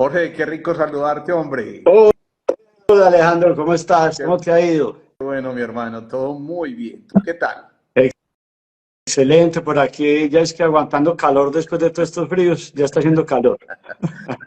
Jorge, qué rico saludarte, hombre. Hola Alejandro, ¿cómo estás? Qué ¿Cómo te ha ido? bueno, mi hermano, todo muy bien. ¿Tú qué tal? Excelente, por aquí ya es que aguantando calor después de todos estos fríos, ya está haciendo calor.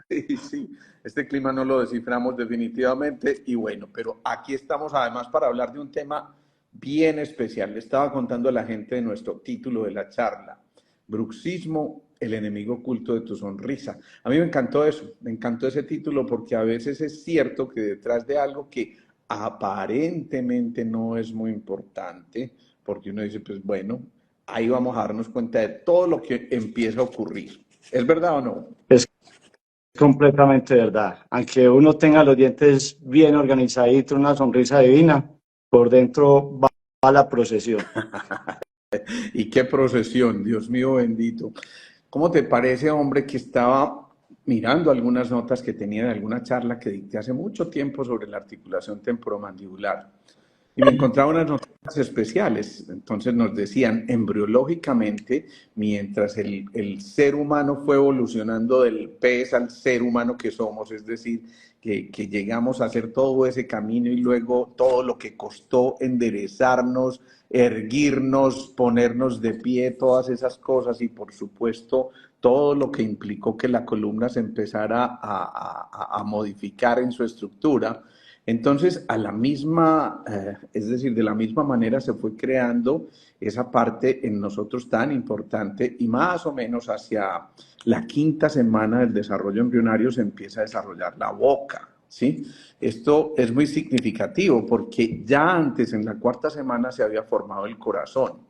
Sí, sí, este clima no lo desciframos definitivamente y bueno, pero aquí estamos además para hablar de un tema bien especial. Le estaba contando a la gente de nuestro título de la charla, Bruxismo, el enemigo oculto de tu sonrisa. A mí me encantó eso, me encantó ese título porque a veces es cierto que detrás de algo que aparentemente no es muy importante, porque uno dice, pues bueno, ahí vamos a darnos cuenta de todo lo que empieza a ocurrir. ¿Es verdad o no? Es completamente verdad. Aunque uno tenga los dientes bien organizaditos, una sonrisa divina, por dentro va la procesión. Y qué procesión, Dios mío bendito. ¿Cómo te parece, hombre, que estaba mirando algunas notas que tenía de alguna charla que dicté hace mucho tiempo sobre la articulación temporomandibular? Y me encontraba unas notas especiales. Entonces nos decían, embriológicamente, mientras el ser humano fue evolucionando del pez al ser humano que somos, es decir, que llegamos a hacer todo ese camino y luego todo lo que costó enderezarnos, erguirnos, ponernos de pie, todas esas cosas y por supuesto todo lo que implicó que la columna se empezara a modificar en su estructura. Entonces, a la misma, es decir, de la misma manera se fue creando esa parte en nosotros tan importante y más o menos hacia la quinta semana del desarrollo embrionario se empieza a desarrollar la boca, ¿sí? Esto es muy significativo porque ya antes, en la cuarta semana, se había formado el corazón.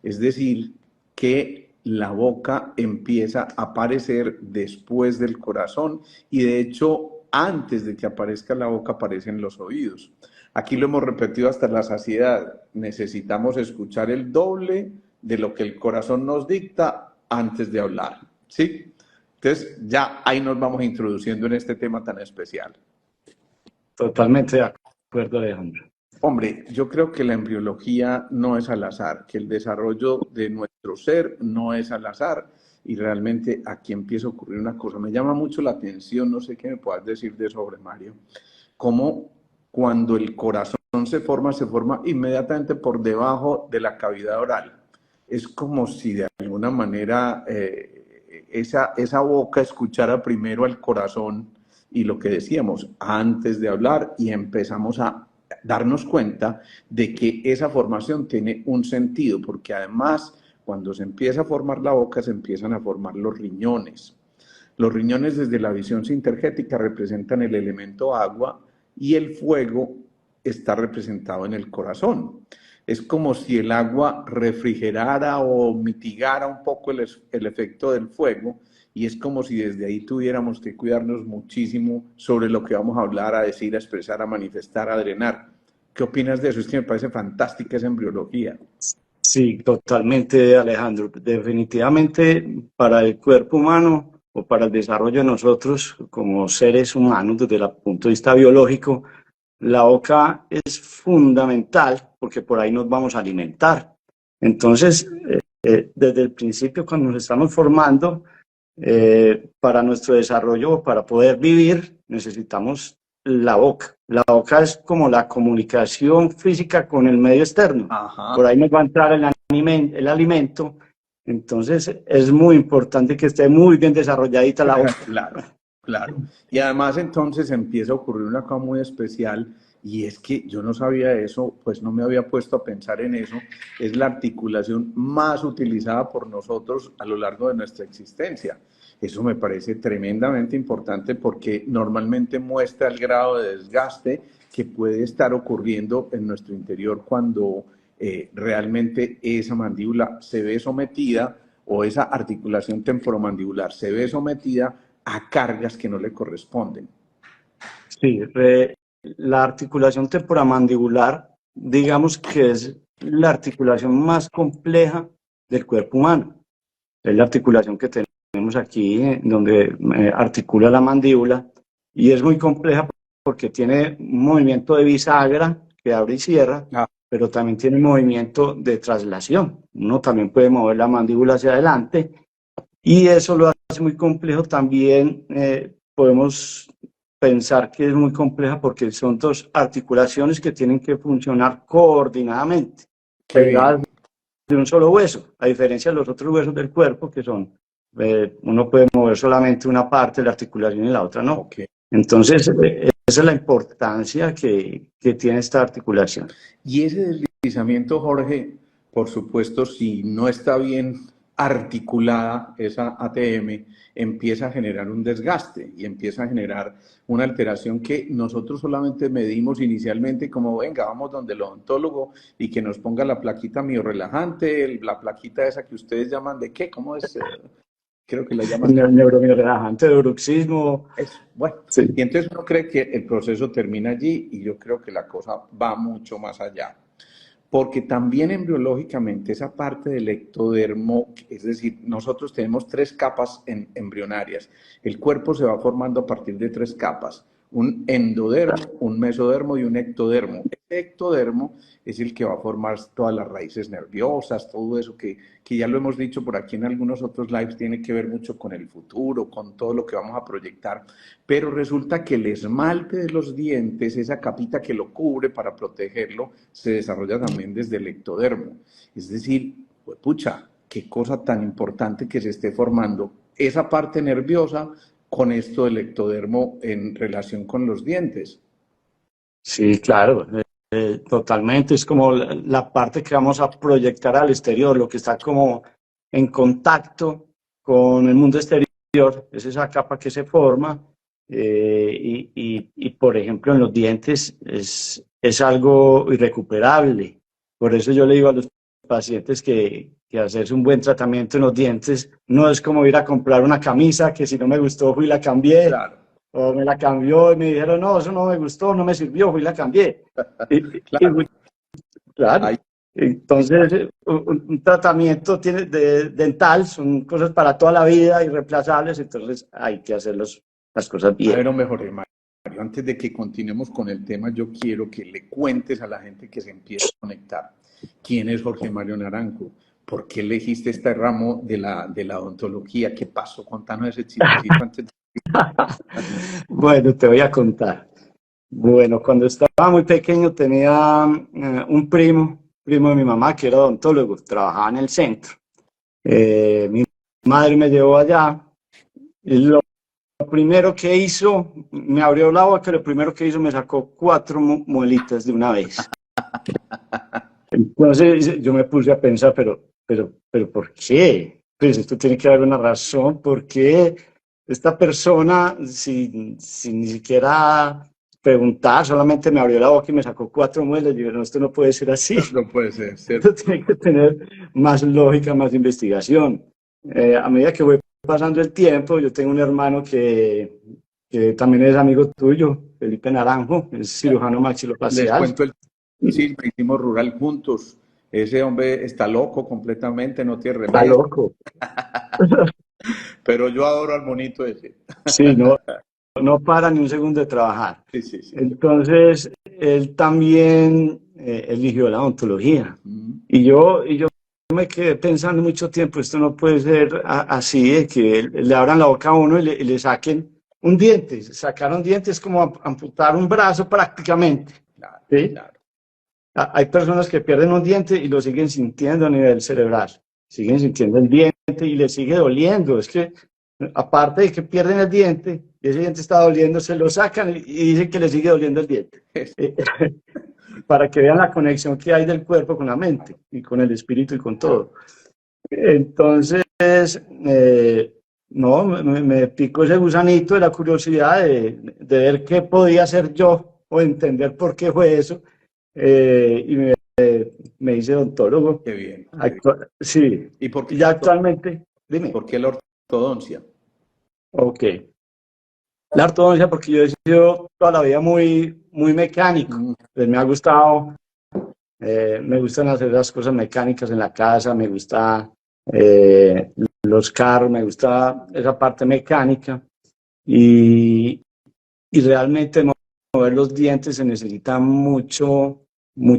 Es decir, que la boca empieza a aparecer después del corazón y de hecho antes de que aparezca la boca aparecen los oídos. Aquí lo hemos repetido hasta la saciedad. Necesitamos escuchar el doble de lo que el corazón nos dicta antes de hablar, ¿sí? Entonces ya ahí nos vamos introduciendo en este tema tan especial. Totalmente de acuerdo, Alejandro. Hombre, yo creo que la embriología no es al azar, que el desarrollo de nuestro ser no es al azar y realmente aquí empieza a ocurrir una cosa. Me llama mucho la atención, no sé qué me puedas decir de sobre Mario, cómo cuando el corazón se forma inmediatamente por debajo de la cavidad oral. Es como si de alguna manera esa boca escuchara primero al corazón y lo que decíamos antes de hablar y empezamos a darnos cuenta de que esa formación tiene un sentido, porque además cuando se empieza a formar la boca se empiezan a formar los riñones. Los riñones desde la visión sintergética representan el elemento agua y el fuego está representado en el corazón. Es como si el agua refrigerara o mitigara un poco el efecto del fuego y es como si desde ahí tuviéramos que cuidarnos muchísimo sobre lo que vamos a hablar, a decir, a expresar, a manifestar, a drenar. ¿Qué opinas de eso? Es que me parece fantástica esa embriología. Sí, totalmente, Alejandro. Definitivamente para el cuerpo humano o para el desarrollo de nosotros como seres humanos desde el punto de vista biológico, la boca es fundamental porque por ahí nos vamos a alimentar. Entonces, desde el principio, cuando nos estamos formando, para nuestro desarrollo, para poder vivir, necesitamos la boca. La boca es como la comunicación física con el medio externo. Ajá. Por ahí nos va a entrar el alimento. Entonces, es muy importante que esté muy bien desarrolladita la boca. Claro, claro. Y además entonces empieza a ocurrir una cosa muy especial y es que yo no sabía eso, pues no me había puesto a pensar en eso. Es la articulación más utilizada por nosotros a lo largo de nuestra existencia. Eso me parece tremendamente importante porque normalmente muestra el grado de desgaste que puede estar ocurriendo en nuestro interior cuando realmente esa mandíbula se ve sometida o esa articulación temporomandibular se ve sometida a cargas que no le corresponden. Sí, la articulación temporomandibular, digamos que es la articulación más compleja del cuerpo humano. Es la articulación que tenemos aquí, donde articula la mandíbula, y es muy compleja porque tiene un movimiento de bisagra que abre y cierra, Ah, pero también tiene movimiento de traslación. Uno también puede mover la mandíbula hacia adelante y eso lo hace muy complejo también podemos pensar que es muy compleja porque son dos articulaciones que tienen que funcionar coordinadamente, Qué pegadas bien. de un solo hueso, a diferencia de los otros huesos del cuerpo que son, uno puede mover solamente una parte de la articulación y la otra no. Ok. Entonces, esa es la importancia que tiene esta articulación. Y ese deslizamiento, Jorge, por supuesto, si no está bien articulada esa ATM, empieza a generar un desgaste y empieza a generar una alteración que nosotros solamente medimos inicialmente como, venga, vamos donde el odontólogo y que nos ponga la plaquita miorrelajante, la plaquita esa que ustedes llaman de qué, ¿cómo es? Creo que la llaman El neuromio-relajante de bruxismo. eso. Bueno, Sí. y entonces uno cree que el proceso termina allí y yo creo que la cosa va mucho más allá. Porque también embriológicamente esa parte del ectodermo, es decir, nosotros tenemos tres capas embrionarias. El cuerpo se va formando a partir de tres capas, un endodermo, un mesodermo y un ectodermo. Ese ectodermo es el que va a formar todas las raíces nerviosas, todo eso que ya lo hemos dicho por aquí en algunos otros lives, tiene que ver mucho con el futuro, con todo lo que vamos a proyectar. Pero resulta que el esmalte de los dientes, esa capita que lo cubre para protegerlo, se desarrolla también desde el ectodermo. Es decir, pucha, qué cosa tan importante que se esté formando esa parte nerviosa con esto del ectodermo en relación con los dientes. Sí, claro, totalmente. Es como la parte que vamos a proyectar al exterior, lo que está como en contacto con el mundo exterior, es esa capa que se forma. Por ejemplo, en los dientes es algo irrecuperable. Por eso yo le digo a los pacientes que hacerse un buen tratamiento en los dientes no es como ir a comprar una camisa que si no me gustó fui y la cambié. Claro, O me la cambió y me dijeron, no, eso no me gustó, no me sirvió, fui y la cambié. claro. Claro. Ahí está. Entonces, un tratamiento dental son cosas para toda la vida, irreemplazables, entonces hay que hacer las cosas A bien. ver, mejor, Mario, antes de que continuemos con el tema, yo quiero que le cuentes a la gente que se empiece a conectar. ¿Quién es Jorge Mario Naranjo? ¿Por qué elegiste este ramo de la odontología? ¿Qué pasó? Contanos ese chismecito antes de... Bueno, te voy a contar. Bueno, cuando estaba muy pequeño tenía un primo de mi mamá que era odontólogo, trabajaba en el centro. Mi madre me llevó allá y lo primero que hizo, me abrió la boca, lo primero que hizo me sacó 4 muelitas de una vez. Entonces yo me puse a pensar, pero ¿por qué? Pues esto tiene que haber una razón, ¿por qué esta persona, sin ni siquiera preguntar, solamente me abrió la boca y me sacó 4 muelas? Y yo, no, esto no puede ser así. No puede ser, Esto ¿cierto? tiene que tener más lógica, más investigación. A medida que voy pasando el tiempo, yo tengo un hermano que también es amigo tuyo, Felipe Naranjo, es cirujano Les maxilofacial. cuento el chisme, hicimos rural juntos. Ese hombre está loco completamente, no tiene Está remedio, loco. pero yo adoro al monito ese. Sí, no para ni un segundo de trabajar. Sí, sí, sí. Entonces, él también eligió la odontología. Y yo me quedé pensando mucho tiempo, esto no puede ser así, de que le abran la boca a uno y le saquen un diente. Sacar un diente es como amputar un brazo prácticamente. Claro, ¿Sí? claro. Hay personas que pierden un diente y lo siguen sintiendo a nivel cerebral. Siguen sintiendo el diente y les sigue doliendo. Es que, aparte de que pierden el diente, y ese diente está doliendo, se lo sacan y dicen que les sigue doliendo el diente. Para que vean la conexión que hay del cuerpo con la mente y con el espíritu y con todo. Entonces, no, me picó ese gusanito de la curiosidad de ver qué podía hacer yo o entender por qué fue eso. Y me hice odontólogo. Qué bien. Sí, ¿Y por qué, y ya actualmente, dime. por qué la ortodoncia? Ok. La ortodoncia, porque yo he sido toda la vida muy mecánico. Pues me gustan hacer las cosas mecánicas en la casa, me gusta los carros, me gusta esa parte mecánica. Y realmente mover los dientes se necesita mucho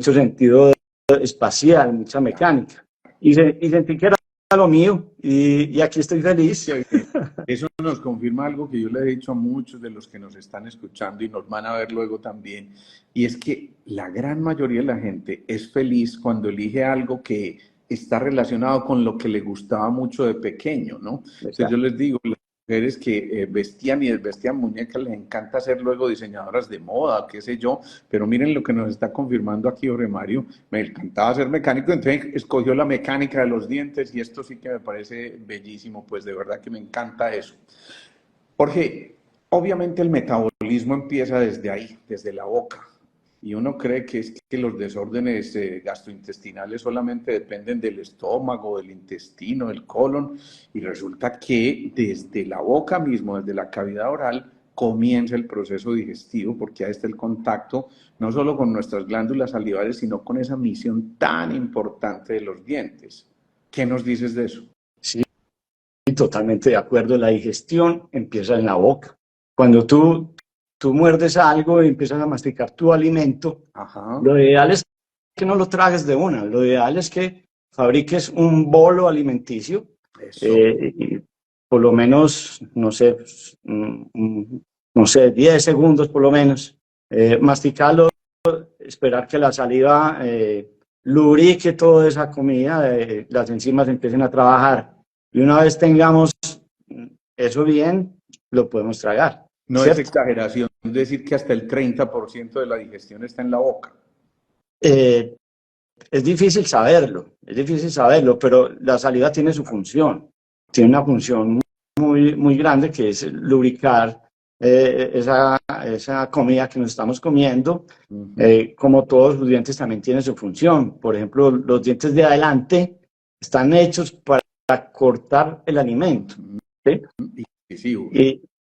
sentido espacial, mucha mecánica. Y sentí que era lo mío y aquí estoy feliz. Qué bien, Eso nos confirma algo que yo le he dicho a muchos de los que nos están escuchando y nos van a ver luego también, y es que la gran mayoría de la gente es feliz cuando elige algo que está relacionado con lo que le gustaba mucho de pequeño, ¿no? Entonces yo Exacto. les digo, las mujeres que vestían y desvestían muñecas les encanta ser luego diseñadoras de moda, qué sé yo, pero miren lo que nos está confirmando aquí Jorge Mario, me encantaba ser mecánico, entonces escogió la mecánica de los dientes y esto sí que me parece bellísimo, pues de verdad que me encanta eso. Jorge, obviamente el metabolismo empieza desde ahí, desde la boca. Y uno cree que es que los desórdenes gastrointestinales solamente dependen del estómago, del intestino, del colon, y resulta que desde la boca mismo, desde la cavidad oral, comienza el proceso digestivo, porque ahí está el contacto, no solo con nuestras glándulas salivares, sino con esa misión tan importante de los dientes. ¿Qué nos dices de eso? Sí, totalmente de acuerdo. La digestión empieza en la boca. Cuando tú muerdes algo y empiezas a masticar tu alimento, Ajá. lo ideal es que no lo tragues de una. Lo ideal es que fabriques un bolo alimenticio, Eso. y por lo menos, no sé, no sé, 10 segundos por lo menos, masticarlo, esperar que la saliva lubrique toda esa comida, las enzimas empiecen a trabajar. Y una vez tengamos eso bien, lo podemos tragar, No es ¿cierto? exageración decir que hasta el 30% de la digestión está en la boca. Eh, es difícil saberlo, pero la saliva tiene su función, tiene una función muy grande que es lubricar esa comida que nos estamos comiendo. Como todos los dientes también tienen su función. Por ejemplo, los dientes de adelante están hechos para cortar el alimento, ¿sí? Incisivos.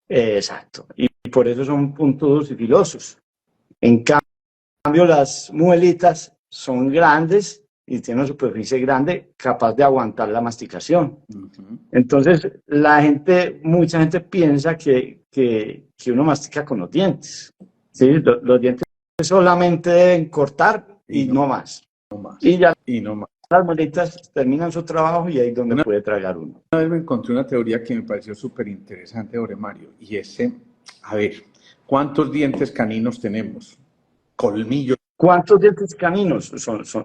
Exacto. Y por eso son puntudos y filosos. En cambio, las muelitas son grandes y tienen una superficie grande capaz de aguantar la masticación. Entonces, mucha gente piensa que uno mastica con los dientes. ¿Sí? Los dientes solamente deben cortar Y y no, no más. no más. Y ya Y no más. las muelitas terminan su trabajo y ahí es donde Una puede tragar uno. vez me encontré una teoría que me pareció súper interesante, Jorge Mario, y ese, a ver, ¿cuántos dientes caninos tenemos? Colmillos. ¿Cuántos dientes caninos?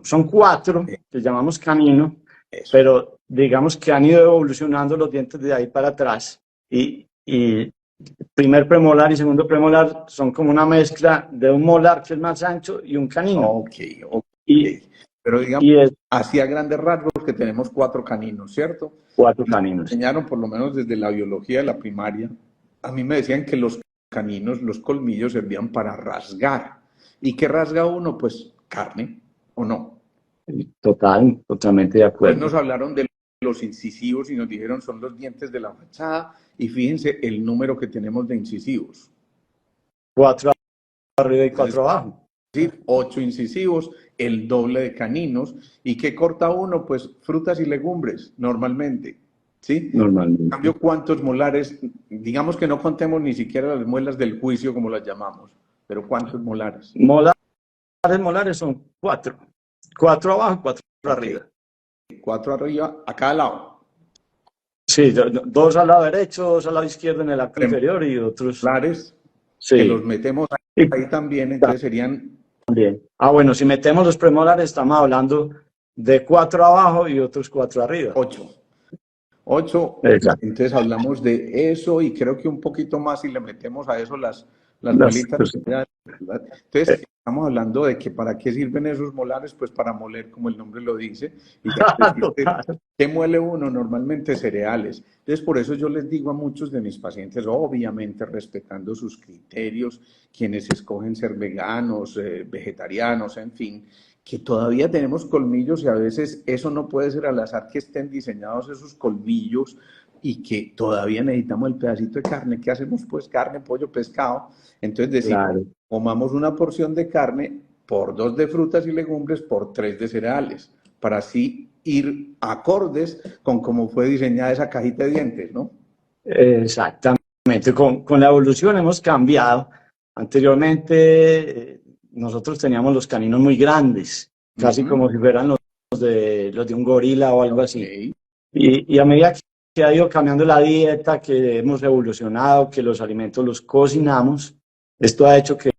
Son cuatro, que llamamos canino, Eso. pero digamos que han ido evolucionando los dientes de ahí para atrás. Y primer premolar y segundo premolar son como una mezcla de un molar que es más ancho y un canino. Ok, ok. Y, Pero digamos, y es así a grandes rasgos que tenemos 4 caninos, ¿cierto? cuatro Nos caninos. enseñaron, por lo menos desde la biología de la primaria, a mí me decían que los caninos, los colmillos servían para rasgar. ¿Y qué rasga uno? Pues carne, ¿o no? Totalmente de Después nos acuerdo. hablaron de los incisivos y nos dijeron son los dientes de la fachada y fíjense el número que tenemos de incisivos. Cuatro arriba y Es cuatro abajo. decir, 8 incisivos, el doble de caninos. ¿Y qué corta uno? Pues frutas y legumbres, normalmente. ¿Sí? En Normalmente. cambio, ¿cuántos molares? Digamos que no contemos ni siquiera las muelas del juicio, como las llamamos, pero ¿cuántos molares? Molares son cuatro. Cuatro abajo, cuatro Ok, arriba. 4 arriba a cada lado. Sí, dos al lado derecho, dos al lado izquierdo en el arco inferior y otros. Molares que los Sí. metemos Y ahí también, entonces serían también. Bueno, si metemos los premolares, estamos hablando de cuatro abajo y otros cuatro arriba. 8. Exacto. Entonces hablamos de eso y creo que un poquito más si le metemos a eso las muelitas. Pues, Entonces estamos hablando de que para qué sirven esos molares, pues para moler, como el nombre lo dice, y ya decirte, total. ¿qué muele uno? Normalmente cereales. Entonces por eso yo les digo a muchos de mis pacientes, obviamente respetando sus criterios, quienes escogen ser veganos, vegetarianos, en fin, que todavía tenemos colmillos y a veces eso no puede ser al azar que estén diseñados esos colmillos y que todavía necesitamos el pedacito de carne. ¿Qué hacemos? Pues carne, pollo, pescado. Entonces decimos, Claro. comamos una porción de carne por 2 de frutas y legumbres por 3 de cereales, para así ir acordes con cómo fue diseñada esa cajita de dientes, ¿no? Exactamente. Con la evolución hemos cambiado. Anteriormente nosotros teníamos los caninos muy grandes, casi como si fueran los de un gorila o algo así. Ok. Y a medida que ha ido cambiando la dieta, que hemos evolucionado, que los alimentos los cocinamos. Esto ha hecho que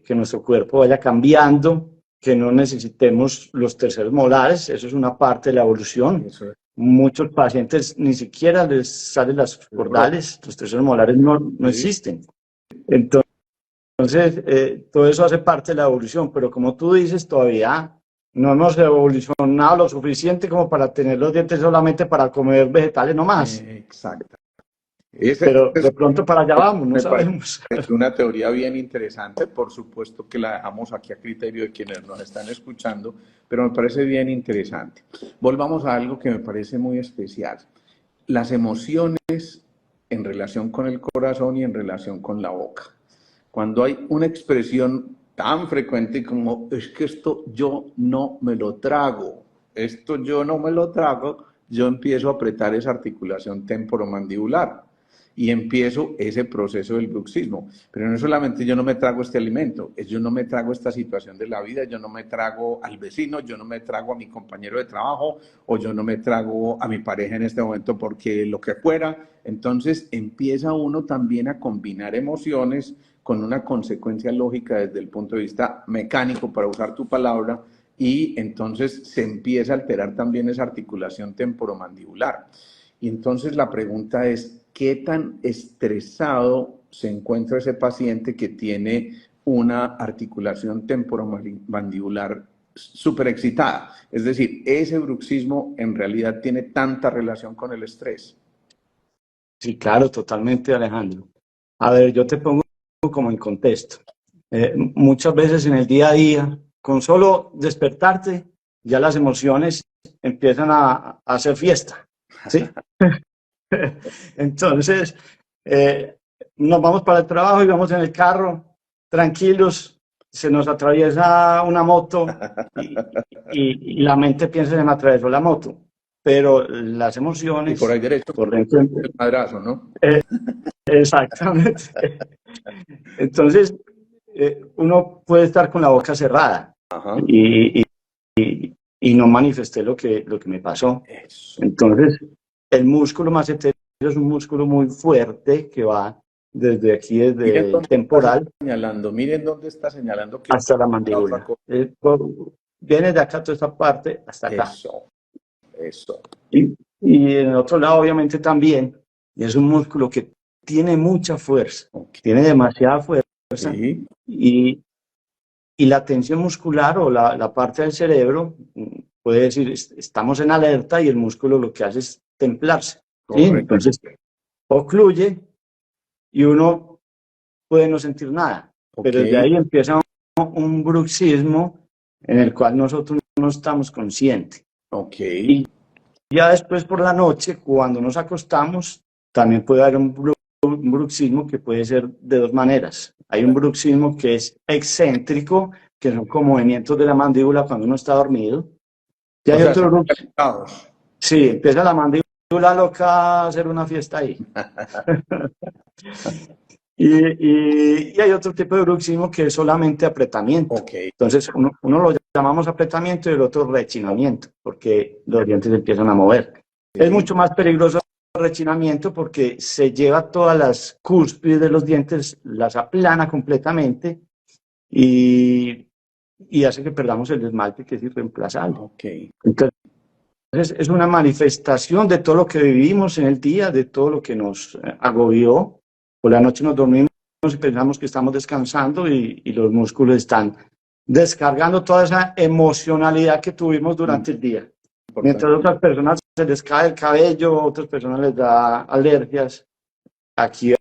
nuestro cuerpo vaya cambiando, que no necesitemos los terceros molares, eso es una parte de la evolución. Eso es. Muchos pacientes ni siquiera les salen las cordales, los terceros molares no existen. Entonces, todo eso hace parte de la evolución, pero como tú dices, todavía no hemos evolucionado lo suficiente como para tener los dientes solamente para comer vegetales nomás. Exacto. Pero de pronto para allá vamos, no Me sabemos. Es una teoría bien interesante, por supuesto que la dejamos aquí a criterio de quienes nos están escuchando, pero me parece bien interesante. Volvamos a algo que me parece muy especial. Las emociones en relación con el corazón y en relación con la boca. Cuando hay una expresión tan frecuente como es que esto yo no me lo trago, esto yo no me lo trago, yo empiezo a apretar esa articulación temporomandibular y empiezo ese proceso del bruxismo. Pero no solamente yo no me trago este alimento, es yo no me trago esta situación de la vida, yo no me trago al vecino, yo no me trago a mi compañero de trabajo o yo no me trago a mi pareja en este momento porque lo que fuera. Entonces empieza uno también a combinar emociones con una consecuencia lógica desde el punto de vista mecánico, para usar tu palabra, y entonces se empieza a alterar también esa articulación temporomandibular. Y entonces la pregunta es, ¿qué tan estresado se encuentra ese paciente que tiene una articulación temporomandibular súper excitada? Es decir, ¿ese bruxismo en realidad tiene tanta relación con el estrés? Sí, claro, totalmente, Alejandro. A ver, yo te pongo como en contexto. Muchas veces en el día a día, con solo despertarte, ya las emociones empiezan a hacer fiesta, ¿sí? Entonces, nos vamos para el trabajo y vamos en el carro, tranquilos, se nos atraviesa una moto y la mente piensa que me atravesó la moto, pero las Y por emociones ahí derecho, corren. el madrazo, ¿no? Exactamente. Entonces, uno puede estar con la boca cerrada Ajá. y no manifesté lo que me pasó. Eso. Entonces, el músculo macetero es un músculo muy fuerte que va desde aquí, Miren desde el dónde está temporal señalando, miren dónde está señalando que hasta la la otra mandíbula. cosa. Viene de acá toda esta parte hasta acá. Eso, eso. Y en el otro lado, obviamente, también. Y es un músculo que tiene mucha fuerza, Ok. tiene demasiada fuerza. Sí. Y la tensión muscular o la parte del cerebro puede decir, estamos en alerta y el músculo lo que hace es templarse. ¿Sí? Correcto. Entonces, ocluye y uno puede no sentir nada. Ok. Pero desde ahí empieza un bruxismo en el cual nosotros no estamos conscientes. Ok. Y ya después por la noche, cuando nos acostamos, también puede haber un bruxismo que puede ser de dos maneras. Hay un bruxismo que es excéntrico, que son como movimientos de la mandíbula cuando uno está dormido. Y O hay sea, otro están bruxismo. conectados. Sí, empieza la mandíbula loca a hacer una fiesta ahí. Y hay otro tipo de bruxismo que es solamente apretamiento. Ok. Entonces, uno lo llamamos apretamiento y el otro rechinamiento, porque los dientes se empiezan a mover. Es Sí. mucho más peligroso el rechinamiento porque se lleva todas las cúspides de los dientes, las aplana completamente y hace que perdamos el esmalte, que es irreemplazable. Ok. Entonces, es una manifestación de todo lo que vivimos en el día, de todo lo que nos agobió. Por la noche nos dormimos y pensamos que estamos descansando y los músculos están descargando toda esa emocionalidad que tuvimos durante el día. Mientras a otras personas se les cae el cabello, a otras personas les da alergias. Aquí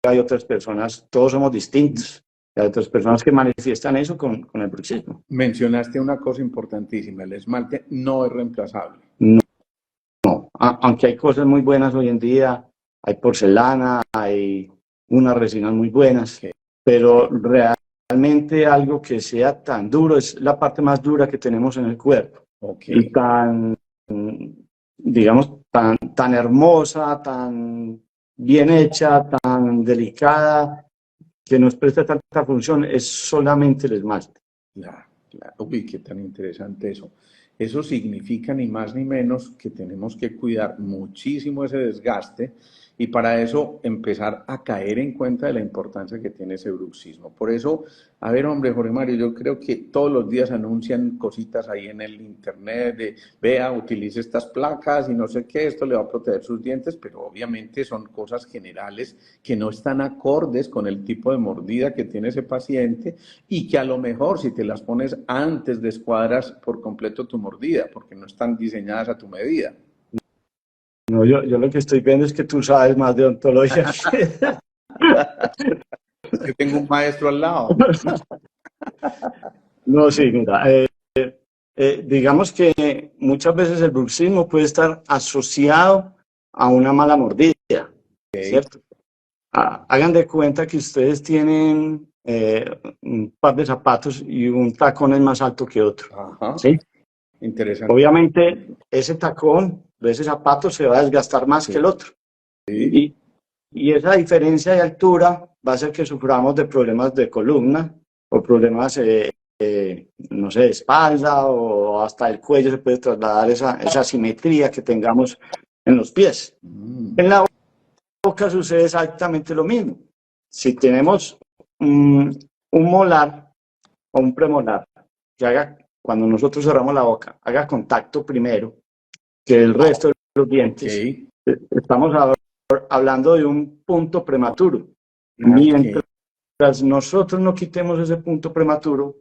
hay otras personas, todos somos distintos. Hay otras personas que manifiestan eso con el bruxismo. Mencionaste una cosa importantísima, el esmalte no es reemplazable. No, aunque hay cosas muy buenas hoy en día, hay porcelana, hay unas resinas muy buenas, Okay. pero realmente algo que sea tan duro es la parte más dura que tenemos en el cuerpo. Okay. Y tan, digamos, tan hermosa, tan bien hecha, tan delicada, que nos presta tanta función, es solamente el esmalte. Claro, claro. Uy, qué tan interesante eso. Eso significa ni más ni menos que tenemos que cuidar muchísimo ese desgaste y para eso empezar a caer en cuenta de la importancia que tiene ese bruxismo. Por eso, a ver, hombre, Jorge Mario, yo creo que todos los días anuncian cositas ahí en el internet de, vea, utilice estas placas y no sé qué, esto le va a proteger sus dientes, pero obviamente son cosas generales que no están acordes con el tipo de mordida que tiene ese paciente y que a lo mejor si te las pones antes descuadras por completo tu mordida, porque no están diseñadas a tu medida. No, yo lo que estoy viendo es que tú sabes más de odontología. Es que tengo un maestro al lado. No, sí, mira, digamos que muchas veces el bruxismo puede estar asociado a una mala mordida, Okay. ¿cierto? Hagan de cuenta que ustedes tienen un par de zapatos y un tacón es más alto que otro, Ajá. ¿sí? Interesante. Obviamente ese tacón de ese zapato se va a desgastar más Sí. que el otro. Sí. Y esa diferencia de altura va a hacer que suframos de problemas de columna o problemas, no sé, de espalda o hasta el cuello se puede trasladar esa simetría que tengamos en los pies. En la boca sucede exactamente lo mismo. Si tenemos un molar o un premolar que haga, cuando nosotros cerramos la boca, haga contacto primero que el resto de los dientes, Okay. estamos hablando de un punto prematuro. Okay. Mientras nosotros no quitemos ese punto prematuro,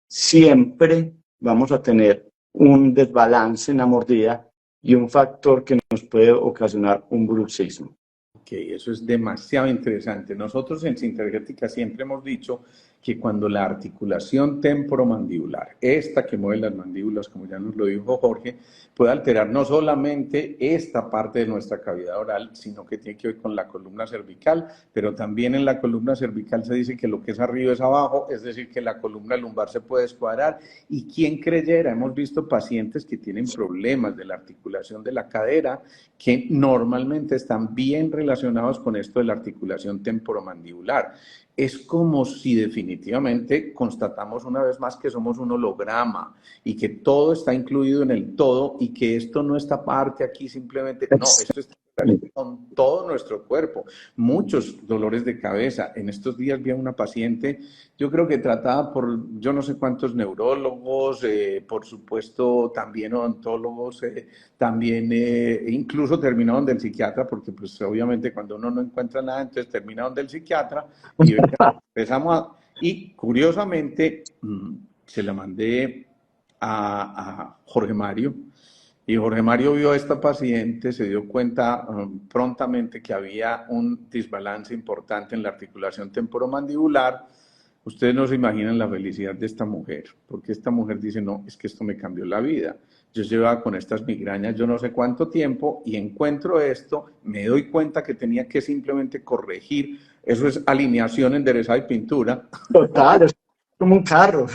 siempre vamos a tener un desbalance en la mordida y un factor que nos puede ocasionar un bruxismo. Ok, eso es demasiado interesante. Nosotros en Sintergética siempre hemos dicho que cuando la articulación temporomandibular, esta que mueve las mandíbulas, como ya nos lo dijo Jorge, puede alterar no solamente esta parte de nuestra cavidad oral, sino que tiene que ver con la columna cervical, pero también en la columna cervical se dice que lo que es arriba es abajo, es decir, que la columna lumbar se puede descuadrar. ¿Y quién creyera? Hemos visto pacientes que tienen problemas de la articulación de la cadera, que normalmente están bien relacionados con esto de la articulación temporomandibular. Es como si definitivamente constatamos una vez más que somos un holograma y que todo está incluido en el todo y que esto no está parte aquí simplemente, no, esto está con todo nuestro cuerpo. Muchos dolores de cabeza. En estos días vi a una paciente, yo creo que tratada por yo no sé cuántos neurólogos, por supuesto también odontólogos, también incluso terminó donde el psiquiatra, porque pues obviamente cuando uno no encuentra nada, entonces termina donde el psiquiatra y empezamos a... Y curiosamente se la mandé a Jorge Mario y Jorge Mario vio a esta paciente, se dio cuenta prontamente que había un desbalance importante en la articulación temporomandibular. Ustedes no se imaginan la felicidad de esta mujer, porque esta mujer dice, no, es que esto me cambió la vida. Yo llevaba con estas migrañas yo no sé cuánto tiempo y encuentro esto, me doy cuenta que tenía que simplemente corregir, eso es alineación, enderezada y pintura. Total, es como un carro.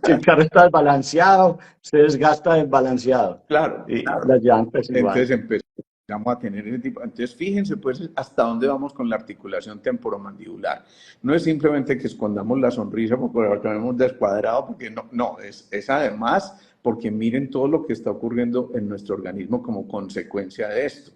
Si el carro está desbalanceado, se desgasta desbalanceado. Claro, Y claro. las llantas igual. Entonces empezamos a tener ese tipo. Entonces fíjense pues hasta dónde vamos con la articulación temporomandibular. No es simplemente que escondamos la sonrisa porque lo tenemos descuadrado, porque no, no, es además porque miren todo lo que está ocurriendo en nuestro organismo como consecuencia de esto.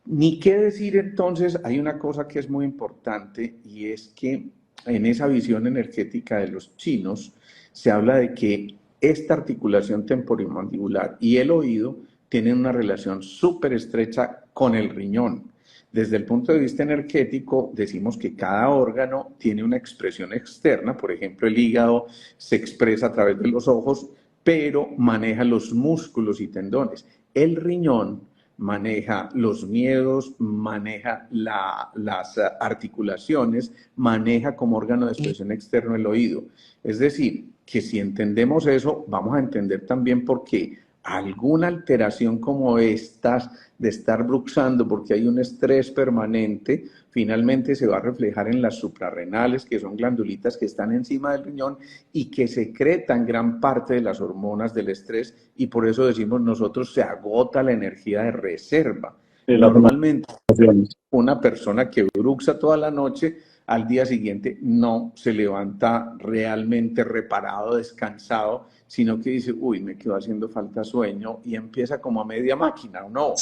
Ni qué decir entonces, hay una cosa que es muy importante y es que en esa visión energética de los chinos se habla de que esta articulación temporomandibular y el oído tienen una relación súper estrecha con el riñón. Desde el punto de vista energético, decimos que cada órgano tiene una expresión externa, por ejemplo, el hígado se expresa a través de los ojos, pero maneja los músculos y tendones. El riñón maneja los miedos, maneja las articulaciones, maneja como órgano de expresión externo el oído. Es decir, que si entendemos eso, vamos a entender también por qué alguna alteración como estas de estar bruxando porque hay un estrés permanente, finalmente se va a reflejar en las suprarrenales, que son glandulitas que están encima del riñón y que secretan gran parte de las hormonas del estrés y por eso decimos nosotros se agota la energía de reserva. De las Normalmente emociones. una persona que bruxa toda la noche al día siguiente no se levanta realmente reparado, descansado, sino que dice, uy, me quedó haciendo falta sueño y empieza como a media máquina, ¿o no?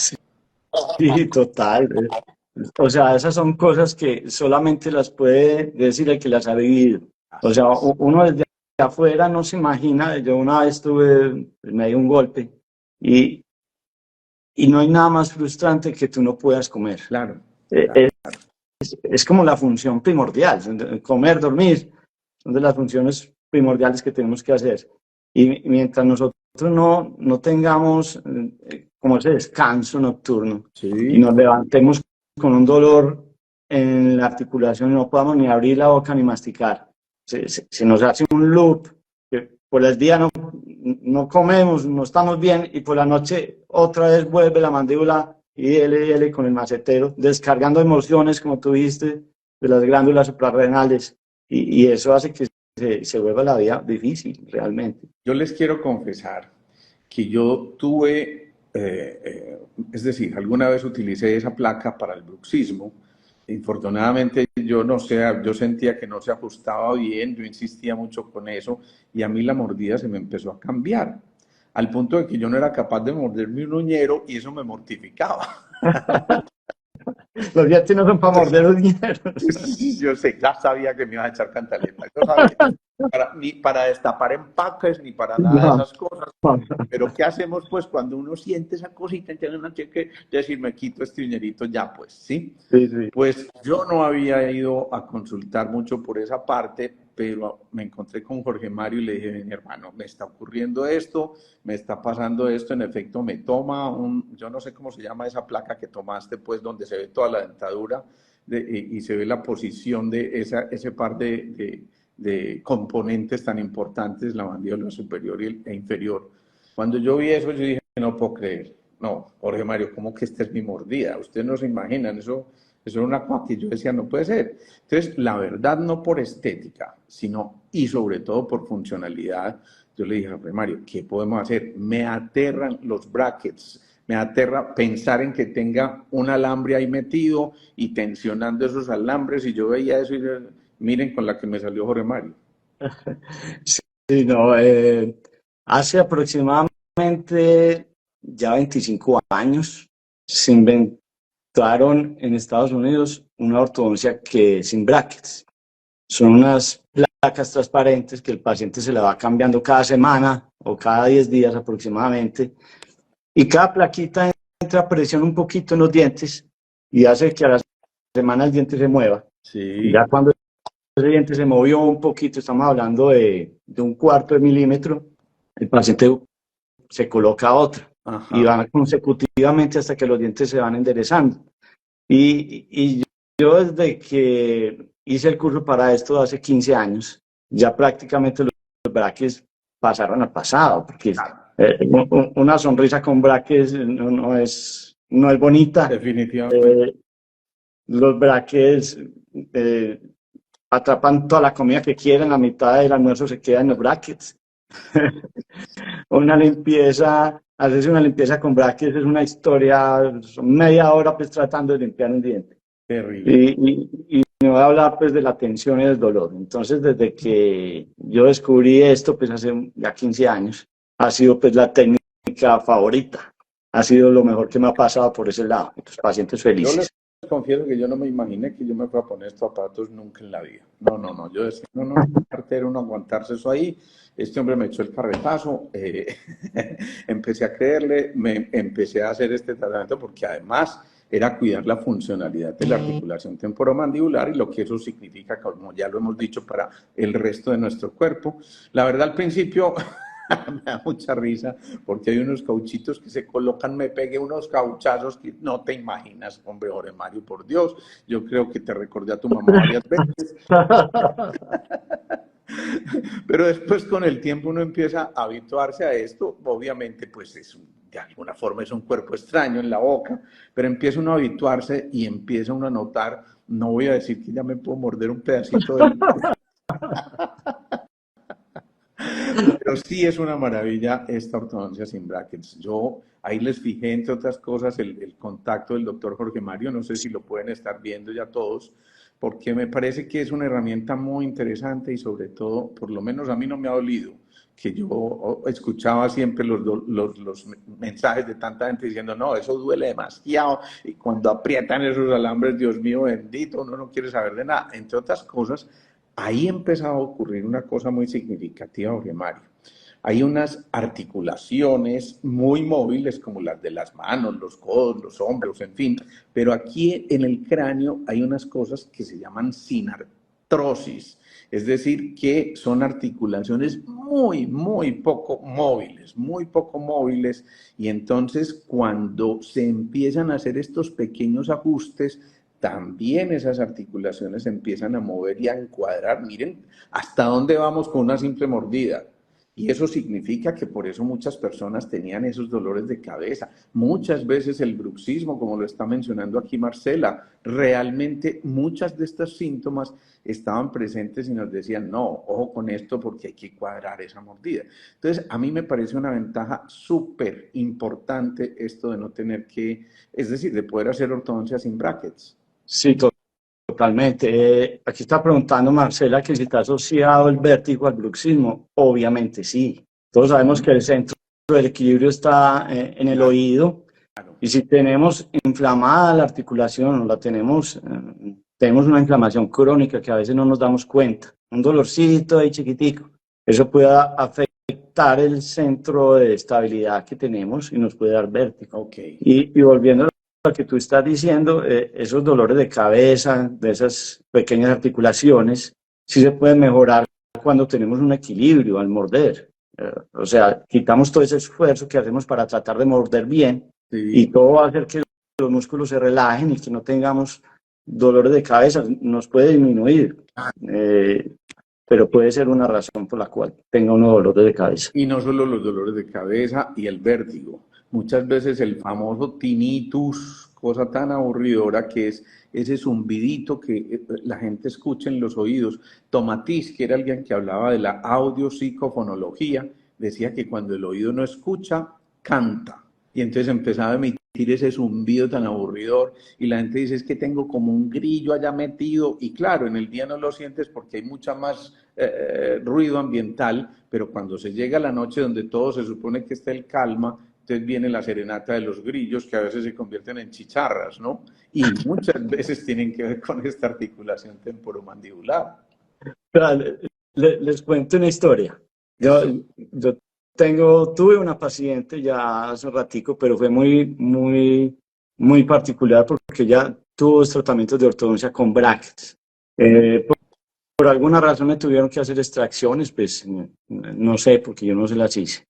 Sí, total. O sea, esas son cosas que solamente las puede decir el que las ha vivido. O Así sea, es. uno desde afuera no se imagina. Yo una vez me dio un golpe y, y no hay nada más frustrante que tú no puedas comer. Claro, Eh, claro. es como la función primordial. Comer, dormir, son de las funciones primordiales que tenemos que hacer. Y mientras nosotros no tengamos como ese descanso nocturno y Sí, nos levantemos con un dolor en la articulación y no podamos ni abrir la boca ni masticar, se nos hace un loop que por el día no comemos, no estamos bien y por la noche otra vez vuelve la mandíbula y él con el macetero, descargando emociones, como tú dijiste, de las glándulas suprarrenales y eso hace que se vuelva la vida difícil realmente. yo les quiero confesar que yo tuve, es decir, alguna vez utilicé esa placa para el bruxismo. Infortunadamente, yo no sé, yo sentía que no se ajustaba bien, yo insistía mucho con eso y a mí la mordida se me empezó a cambiar, al punto de que yo no era capaz de morderme un uñero y eso me mortificaba. Los dientes no son para morder los dineros. Yo sé, ya sabía que me iba a echar cantaleta, yo sabía, ni para destapar empaques, ni para nada de No, esas cosas. Pero ¿qué hacemos pues cuando uno siente esa cosita? Entonces uno tiene que decir, me quito este dinerito ya pues, ¿sí? sí, sí. Pues yo no había ido a consultar mucho por esa parte, pero me encontré con Jorge Mario y le dije, mi hermano, me está ocurriendo esto, me está pasando esto, en efecto me toma yo no sé cómo se llama esa placa que tomaste, pues donde se ve toda la dentadura y se ve la posición de ese par de componentes tan importantes, la mandíbula superior e inferior. Cuando yo vi eso, yo dije, no puedo creer. No, Jorge Mario, ¿cómo que esta es mi mordida? Ustedes no se imaginan, eso era una cosa que yo decía, no puede ser. Entonces, la verdad, no por estética, sino y sobre todo por funcionalidad, yo le dije a Jorge Mario, ¿qué podemos hacer? Me aterran los brackets, me aterra pensar en que tenga un alambre ahí metido y tensionando esos alambres, y yo veía eso y miren con la que me salió Jorge Mario. Sí, no, hace aproximadamente ya 25 años se inventaron en Estados Unidos una ortodoncia que sin brackets. Son unas placas transparentes que el paciente se le va cambiando cada semana o cada 10 días aproximadamente. Y cada plaquita entra a presión un poquito en los dientes y hace que a la semana el diente se mueva. Y Sí, ya cuando el diente se movió un poquito, estamos hablando de un cuarto de milímetro, el paciente se coloca otra y ajá. va consecutivamente hasta que los dientes se van enderezando. Y yo desde que hice el curso para esto hace 15 años, ya prácticamente los brackets pasaron al pasado, porque una sonrisa con brackets no es bonita. Definitivamente. Eh, los brackets atrapan toda la comida que quieren, la mitad del almuerzo se queda en los brackets. Hacerse una limpieza con brackets es una historia, son media hora pues tratando de limpiar un diente. Terrible. Y no voy a hablar pues de la tensión y del dolor. Entonces, desde que yo descubrí esto, pues hace ya 15 años, ha sido pues la técnica favorita. Ha sido lo mejor que me ha pasado por ese lado. Los pacientes Yo les felices. confieso que yo no me imaginé que yo me fuera a poner estos zapatos nunca en la vida. No, no, no. Yo decía, no, no, artero, no aguantarse eso ahí. Este hombre me echó el carretazo. Empecé a creerle, me empecé a hacer este tratamiento porque además era cuidar la funcionalidad de la articulación temporomandibular y lo que eso significa, como ya lo hemos dicho, para el resto de nuestro cuerpo. La verdad, al principio me da mucha risa porque hay unos cauchitos que se colocan, me pegué unos cauchazos que no te imaginas, hombre, Jorge Mario, por Dios, yo creo que te recordé a tu mamá varias veces, pero después con el tiempo uno empieza a habituarse a esto, obviamente pues de alguna forma es un cuerpo extraño en la boca, pero empieza uno a habituarse y empieza uno a notar, no voy a decir que ya me puedo morder un pedacito del... Pero sí es una maravilla esta ortodoncia sin brackets. Yo ahí les fijé, entre otras cosas, el contacto del doctor Jorge Mario. No sé si lo pueden estar viendo ya todos, porque me parece que es una herramienta muy interesante y sobre todo, por lo menos a mí no me ha dolido, que yo escuchaba siempre los mensajes de tanta gente diciendo, no, eso duele demasiado, y cuando aprietan esos alambres, Dios mío bendito, uno no quiere saber de nada. Entre otras cosas, ahí empezaba a ocurrir una cosa muy significativa, Jorge Mario. Hay unas articulaciones muy móviles como las de las manos, los codos, los hombros, en fin, pero aquí en el cráneo hay unas cosas que se llaman sinartrosis, es decir, que son articulaciones muy poco móviles, y entonces cuando se empiezan a hacer estos pequeños ajustes, también esas articulaciones se empiezan a mover y a encuadrar. Miren hasta dónde vamos con una simple mordida. Y eso significa que por eso muchas personas tenían esos dolores de cabeza. Muchas veces el bruxismo, como lo está mencionando aquí Marcela, realmente muchas de estos síntomas estaban presentes y nos decían, no, ojo con esto porque hay que cuadrar esa mordida. Entonces, a mí me parece una ventaja súper importante esto de no tener que, es decir, de poder hacer ortodoncia sin brackets. Sí, totalmente. Aquí está preguntando Marcela que si está asociado el vértigo al bruxismo. Obviamente sí. Todos sabemos que el centro del equilibrio está en el oído, y si tenemos inflamada la articulación o la tenemos una inflamación crónica que a veces no nos damos cuenta, un dolorcito ahí chiquitico, eso puede afectar el centro de estabilidad que tenemos y nos puede dar vértigo. Okay. Y volviendo lo que tú estás diciendo, esos dolores de cabeza, de esas pequeñas articulaciones, sí se pueden mejorar cuando tenemos un equilibrio al morder. O sea, quitamos todo ese esfuerzo que hacemos para tratar de morder bien, sí, y todo va a hacer que los músculos se relajen y que no tengamos dolores de cabeza. Nos puede disminuir, pero puede ser una razón por la cual tenga uno dolores de cabeza. Y no solo los dolores de cabeza y el vértigo. Muchas veces el famoso tinnitus, cosa tan aburridora que es ese zumbidito que la gente escucha en los oídos. Tomatis, que era alguien que hablaba de la audiopsicofonología, decía que cuando el oído no escucha, canta. Y entonces empezaba a emitir ese zumbido tan aburridor y la gente dice, es que tengo como un grillo allá metido, y claro, en el día no lo sientes porque hay mucha más ruido ambiental, pero cuando se llega a la noche donde todo se supone que está el calma, entonces viene la serenata de los grillos que a veces se convierten en chicharras, ¿no? Y muchas veces tienen que ver con esta articulación temporomandibular. Les cuento una historia. Yo tuve una paciente ya hace un ratico, pero fue muy particular porque ella tuvo tratamientos de ortodoncia con brackets. Por alguna razón me tuvieron que hacer extracciones, pues no sé, porque yo no se las hice.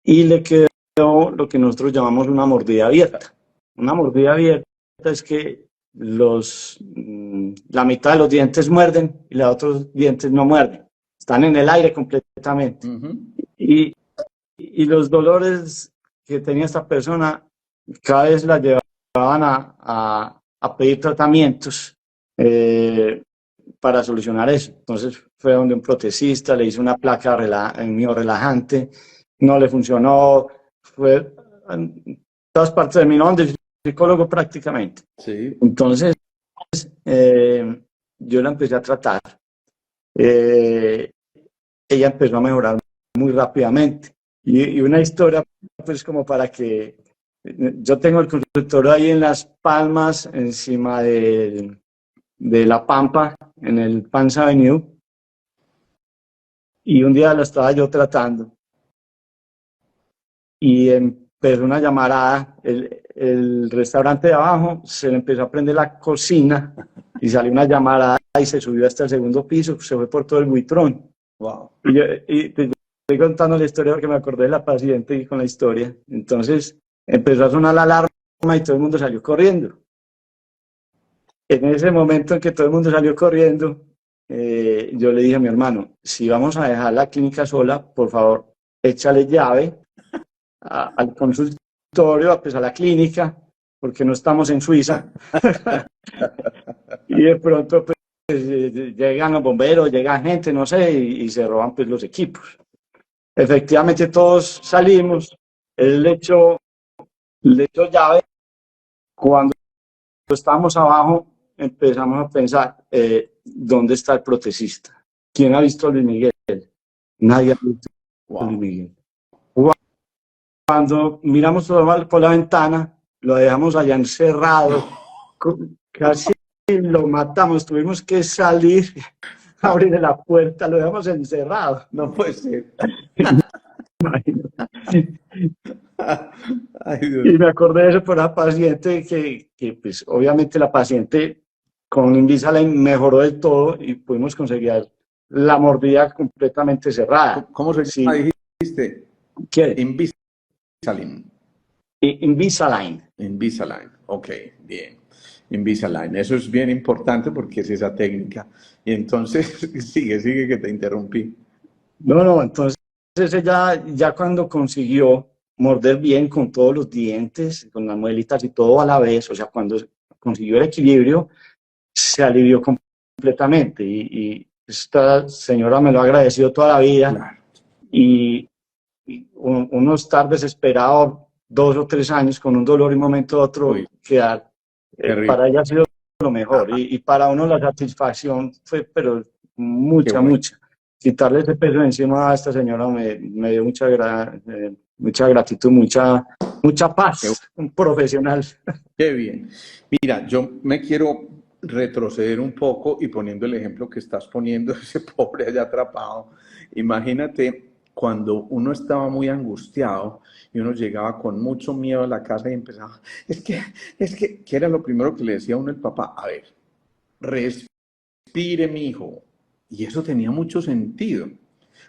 Y le quedó lo que nosotros llamamos una mordida abierta. Una mordida abierta es que la mitad de los dientes muerden y los otros dientes no muerden. Están en el aire completamente. Y los dolores que tenía esta persona cada vez la llevaban a pedir tratamientos para solucionar eso. Entonces fue donde un protesista, le hizo una placa miorrelajante, no le funcionó, fue en todas partes terminó donde el psicólogo prácticamente. Sí. Entonces yo la empecé a tratar. Ella empezó a mejorar muy rápidamente. Y una historia, pues como para que yo tengo el consultorio ahí en Las Palmas, encima de La Pampa, en el Pans Avenue, y un día la estaba yo tratando y empezó una llamarada, el restaurante de abajo se le empezó a prender la cocina y salió una llamarada y se subió hasta el segundo piso, se fue por todo el buitrón. Wow. Y estoy contando la historia porque me acordé de la paciente y con la historia. Entonces empezó a sonar la alarma y todo el mundo salió corriendo. En ese momento en que todo el mundo salió corriendo, yo le dije a mi hermano, si vamos a dejar la clínica sola, por favor, échale llave al consultorio, pues a la clínica, porque no estamos en Suiza. Y de pronto pues, llegan los bomberos, llega gente, no sé, y se roban pues los equipos. Efectivamente todos salimos, él le echó llave. Cuando estábamos abajo, empezamos a pensar, ¿dónde está el protecista? ¿Quién ha visto a Luis Miguel? Nadie ha visto a Luis Wow. Miguel. Cuando miramos por la ventana, lo dejamos allá encerrado, casi lo matamos, tuvimos que salir, abrir la puerta, lo dejamos encerrado. No puede ser. Ay, Dios. Y me acordé de eso por la paciente que pues obviamente la paciente con Invisalign mejoró del todo y pudimos conseguir la mordida completamente cerrada. ¿Cómo se llama? Sí, Dijiste. ¿qué? Invisalign. Invisalign. Invisalign. Ok, bien. Invisalign. Eso es bien importante porque es esa técnica. Y entonces, sigue que te interrumpí. No, entonces ella ya cuando consiguió morder bien con todos los dientes, con las muelitas y todo a la vez, o sea, cuando consiguió el equilibrio, se alivió completamente y esta señora me lo ha agradecido toda la vida Claro. y uno estar desesperado 2 o 3 años con un dolor y un momento a otro Uy, quedar, terrible. para ella ha sido lo mejor Ajá, y para uno la satisfacción fue, pero qué mucha, bueno. mucha. Quitarle ese peso encima a esta señora me dio mucha gratitud, mucha Qué, paz, un profesional. qué bien. Mira, yo me quiero retroceder un poco y poniendo el ejemplo que estás poniendo, ese pobre allá atrapado. Imagínate cuando uno estaba muy angustiado y uno llegaba con mucho miedo a la casa y empezaba, ¿qué era lo primero que le decía a uno el papá? A ver, respire, mi hijo. Y eso tenía mucho sentido,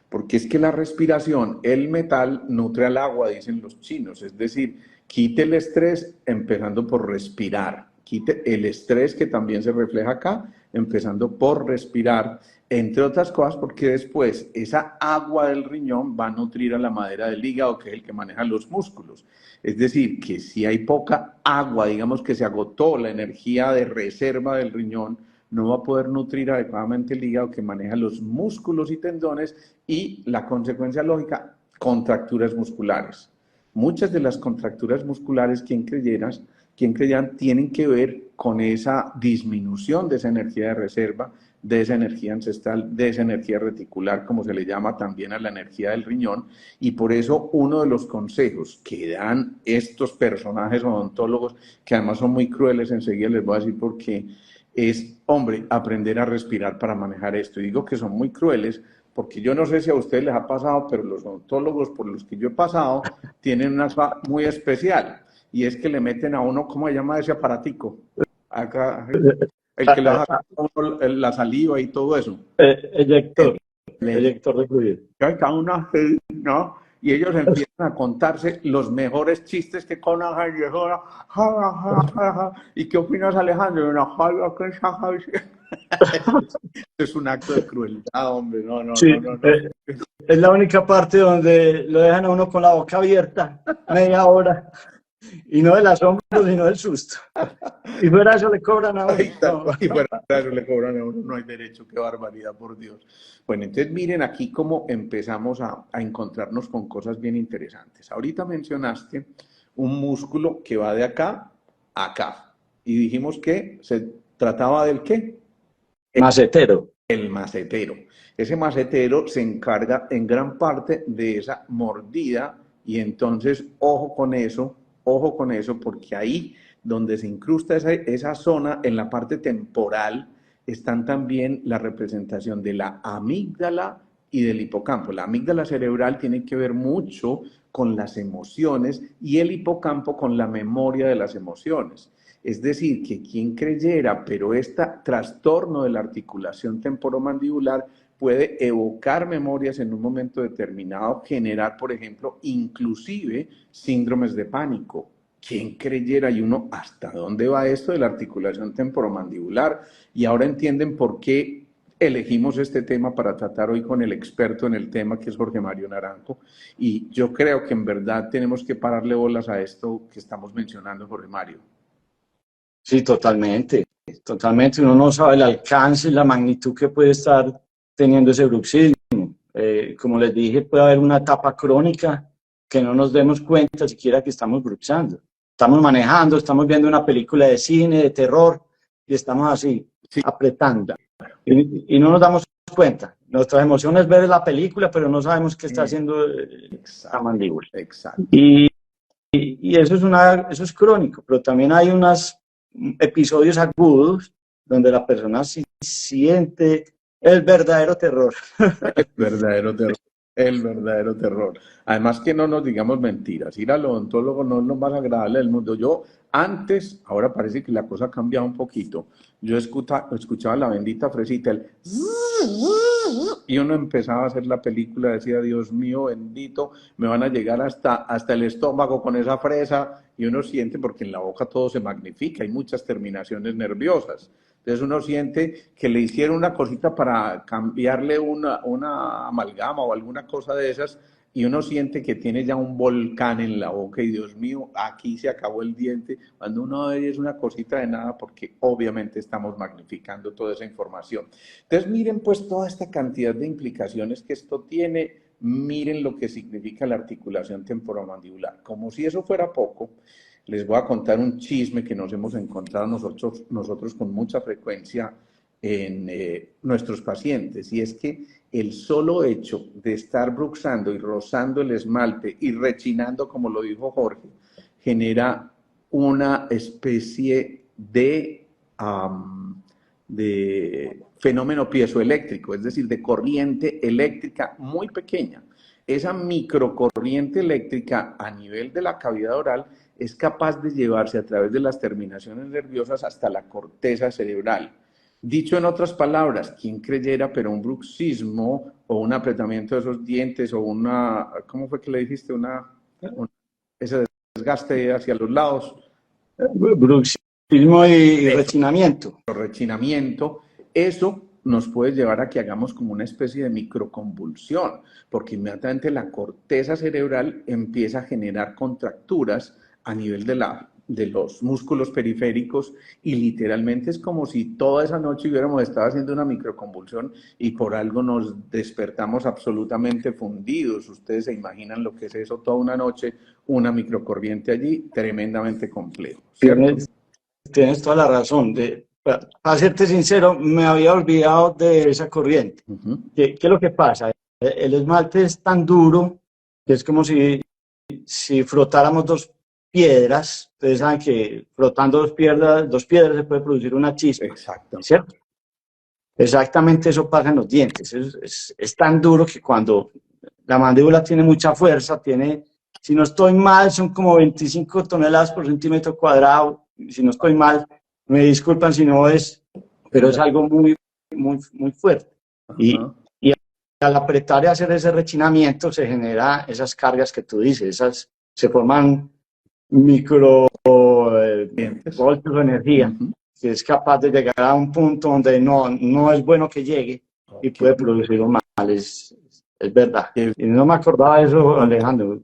porque es que la respiración, el metal nutre al agua, dicen los chinos, es decir, quite el estrés empezando por respirar, quite el estrés que también se refleja acá, empezando por respirar, entre otras cosas porque después esa agua del riñón va a nutrir a la madera del hígado, que es el que maneja los músculos. Es decir, que si hay poca agua, digamos que se agotó la energía de reserva del riñón, no va a poder nutrir adecuadamente el hígado que maneja los músculos y tendones y la consecuencia lógica, contracturas musculares. Muchas de las contracturas musculares, quien creyeran, tienen que ver con esa disminución de esa energía de reserva, de esa energía ancestral, de esa energía reticular, como se le llama también a la energía del riñón, y por eso uno de los consejos que dan estos personajes odontólogos, que además son muy crueles, enseguida les voy a decir por qué, es, hombre, aprender a respirar para manejar esto. Y digo que son muy crueles porque yo no sé si a ustedes les ha pasado, pero los odontólogos por los que yo he pasado tienen una cosa muy especial y es que le meten a uno, ¿cómo se llama ese aparatico? Acá, el que le baja la saliva y todo eso. Eyector, Le eyector de fluido. cada una, ¿no? Y ellos empiezan a contarse los mejores chistes que conocen y eso, ¿y qué opinas, Alejandro? Es un acto de crueldad, hombre. No, no, Sí, no, no, no. es la única parte donde lo dejan a uno con la boca abierta media hora y no del asombro sino del susto. Y fuera de eso le cobran a uno. Ay, y fuera de eso le cobran a uno, no hay derecho, qué barbaridad, por Dios. Bueno, entonces miren aquí cómo empezamos a encontrarnos con cosas bien interesantes. Ahorita mencionaste un músculo que va de acá a acá. Y dijimos que se trataba del qué? Macetero. El macetero. Ese macetero se encarga en gran parte de esa mordida y entonces ojo con eso, porque ahí donde se incrusta esa zona, en la parte temporal, están también la representación de la amígdala y del hipocampo. La amígdala cerebral tiene que ver mucho con las emociones y el hipocampo con la memoria de las emociones. Es decir, que quien creyera, pero este trastorno de la articulación temporomandibular puede evocar memorias en un momento determinado, generar, por ejemplo, inclusive síndromes de pánico. ¿Quién creyera? Y uno, ¿hasta dónde va esto de la articulación temporomandibular? Y ahora entienden por qué elegimos este tema para tratar hoy con el experto en el tema, que es Jorge Mario Naranjo. Y yo creo que en verdad tenemos que pararle bolas a esto que estamos mencionando, Jorge Mario. Sí, totalmente. Totalmente. Uno no sabe el alcance y la magnitud que puede estar teniendo ese bruxismo. Como les dije, puede haber una etapa crónica que no nos demos cuenta siquiera que estamos bruxando. Estamos manejando, estamos viendo una película de cine, de terror, y estamos así, Sí, apretando, y no nos damos cuenta. Nuestra emoción es ver la película, pero no sabemos qué está haciendo la exacto, mandíbula. exacto. Y eso es crónico, pero también hay unos episodios agudos donde la persona sí siente el verdadero terror. El verdadero terror. El verdadero terror. Además que no nos digamos mentiras. Ir al odontólogo no es lo más agradable del mundo. Yo antes, ahora parece que la cosa ha cambiado un poquito. Yo escuchaba la bendita fresita, el y uno empezaba a hacer la película, decía, Dios mío, bendito, me van a llegar hasta el estómago con esa fresa, y uno siente, porque en la boca todo se magnifica, hay muchas terminaciones nerviosas. Entonces uno siente que le hicieron una cosita para cambiarle una amalgama o alguna cosa de esas, y uno siente que tiene ya un volcán en la boca y Dios mío, aquí se acabó el diente, cuando uno ve es una cosita de nada porque obviamente estamos magnificando toda esa información. Entonces miren pues toda esta cantidad de implicaciones que esto tiene, miren lo que significa la articulación temporomandibular. Como si eso fuera poco, les voy a contar un chisme que nos hemos encontrado nosotros con mucha frecuencia en nuestros pacientes, y es que el solo hecho de estar bruxando y rozando el esmalte y rechinando, como lo dijo Jorge, genera una especie de fenómeno piezoeléctrico, es decir, de corriente eléctrica muy pequeña. Esa microcorriente eléctrica a nivel de la cavidad oral es capaz de llevarse a través de las terminaciones nerviosas hasta la corteza cerebral. Dicho en otras palabras, ¿quién creyera, pero un bruxismo o un apretamiento de esos dientes o una, ¿cómo fue que le dijiste? Ese desgaste hacia los lados, Bruxismo y rechinamiento. rechinamiento, eso nos puede llevar a que hagamos como una especie de microconvulsión, porque inmediatamente la corteza cerebral empieza a generar contracturas a nivel de los músculos periféricos, y literalmente es como si toda esa noche hubiéramos estado haciendo una microconvulsión y por algo nos despertamos absolutamente fundidos. Ustedes se imaginan lo que es eso toda una noche, una microcorriente allí, tremendamente complejo, ¿cierto? Tienes toda la razón. Para serte sincero, me había olvidado de esa corriente. ¿Qué es lo que pasa? El esmalte es tan duro que es como si frotáramos dos piedras. Ustedes saben que frotando dos piedras se puede producir una chispa. Exacto. ¿Cierto? Exactamente eso pasa en los dientes. Es tan duro que cuando la mandíbula tiene mucha fuerza, si no estoy mal, son como 25 toneladas por centímetro cuadrado. Si no estoy mal, me disculpan si no es, pero es algo muy, muy, muy fuerte. Y al apretar y hacer ese rechinamiento se genera esas cargas que tú dices, se forman micro golpes de energía, que es capaz de llegar a un punto donde no es bueno que llegue y puede producir un mal, es verdad. Y no me acordaba de eso, Alejandro.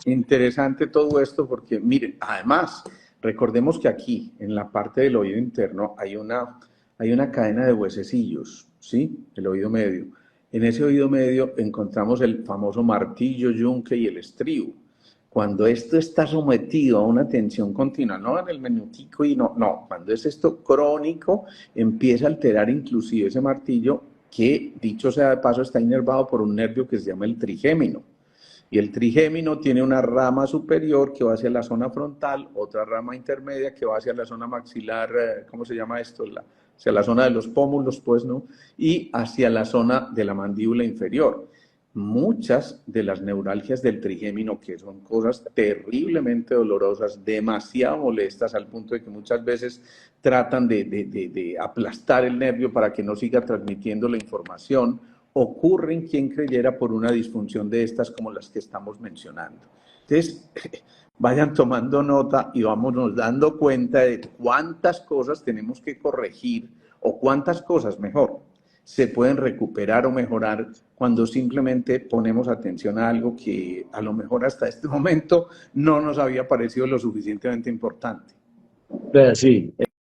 Interesante todo esto porque, miren, además, recordemos que aquí, en la parte del oído interno, hay una cadena de huesecillos, ¿sí? El oído medio. En ese oído medio encontramos el famoso martillo, yunque y el estribo. Cuando esto está sometido a una tensión continua, no en el minutico y no, cuando es esto crónico, empieza a alterar inclusive ese martillo que, dicho sea de paso, está inervado por un nervio que se llama el trigémino. Y el trigémino tiene una rama superior que va hacia la zona frontal, otra rama intermedia que va hacia la zona maxilar, ¿cómo se llama esto? Hacia la zona de los pómulos, pues, ¿no? Y hacia la zona de la mandíbula inferior. Muchas de las neuralgias del trigémino, que son cosas terriblemente dolorosas, demasiado molestas, al punto de que muchas veces tratan de aplastar el nervio para que no siga transmitiendo la información, ocurren, quien creyera, por una disfunción de estas como las que estamos mencionando. Entonces, vayan tomando nota y vámonos dando cuenta de cuántas cosas tenemos que corregir, o cuántas cosas, mejor, se pueden recuperar o mejorar cuando simplemente ponemos atención a algo que a lo mejor hasta este momento no nos había parecido lo suficientemente importante. Sí,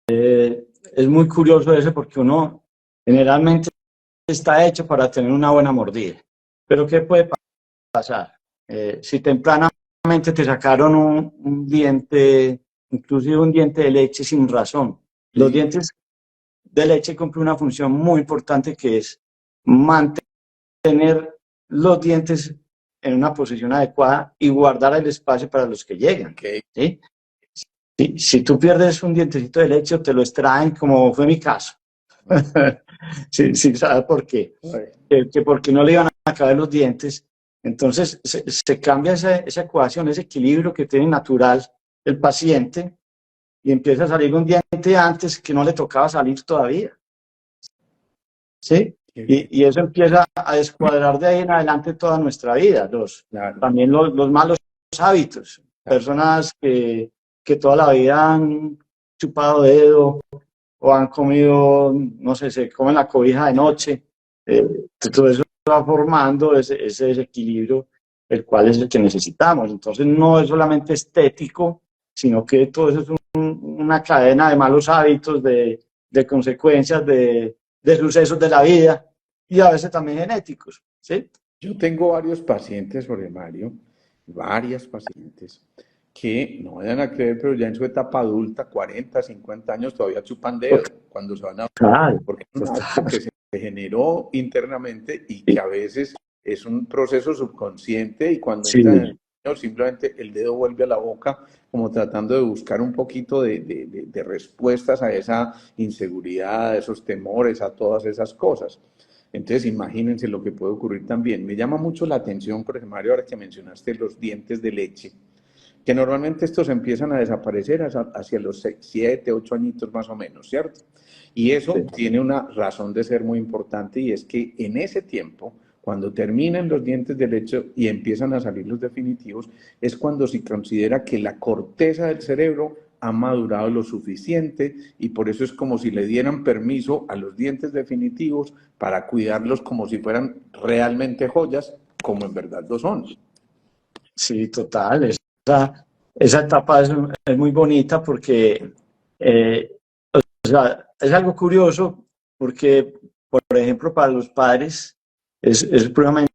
es muy curioso eso porque uno generalmente está hecho para tener una buena mordida. Pero ¿qué puede pasar? Si tempranamente te sacaron un diente, inclusive un diente de leche sin razón, Los dientes de leche cumplen una función muy importante que es mantener los dientes en una posición adecuada y guardar el espacio para los que llegan. Okay. ¿Sí? Si tú pierdes un dientecito de leche o te lo extraen, como fue mi caso, sí, ¿sabes por qué? Que porque no le iban a caber los dientes. Entonces se cambia esa ecuación, ese equilibrio que tiene natural el paciente y empieza a salir un diente antes que no le tocaba salir todavía. ¿Sí? Y eso empieza a descuadrar de ahí en adelante toda nuestra vida. Claro. También los malos hábitos. Claro. Personas que toda la vida han chupado dedo o han comido, no sé, se comen la cobija de noche. Todo eso va formando ese desequilibrio, el cual es el que necesitamos. Entonces no es solamente estético, sino que todo eso es una cadena de malos hábitos, de consecuencias, de sucesos de la vida y a veces también genéticos, ¿sí? Yo tengo varios pacientes, Jorge Mario, varias pacientes que no vayan a creer, pero ya en su etapa adulta, 40, 50 años, todavía chupan dedo cuando se van a... Porque es un hábito que se generó internamente y que a veces es un proceso subconsciente y cuando entra en el señor, simplemente el dedo vuelve a la boca como tratando de buscar un poquito de respuestas a esa inseguridad, a esos temores, a todas esas cosas. Entonces, imagínense lo que puede ocurrir también. Me llama mucho la atención, por ejemplo, Mario, ahora que mencionaste los dientes de leche, que normalmente estos empiezan a desaparecer hacia los 7, 8 añitos más o menos, ¿cierto? Y eso tiene una razón de ser muy importante y es que en ese tiempo, cuando terminan los dientes de leche y empiezan a salir los definitivos, es cuando se considera que la corteza del cerebro ha madurado lo suficiente y por eso es como si le dieran permiso a los dientes definitivos para cuidarlos como si fueran realmente joyas, como en verdad lo son. Sí, total. Esa etapa es muy bonita porque o sea, es algo curioso porque, por ejemplo, para los padres es puramente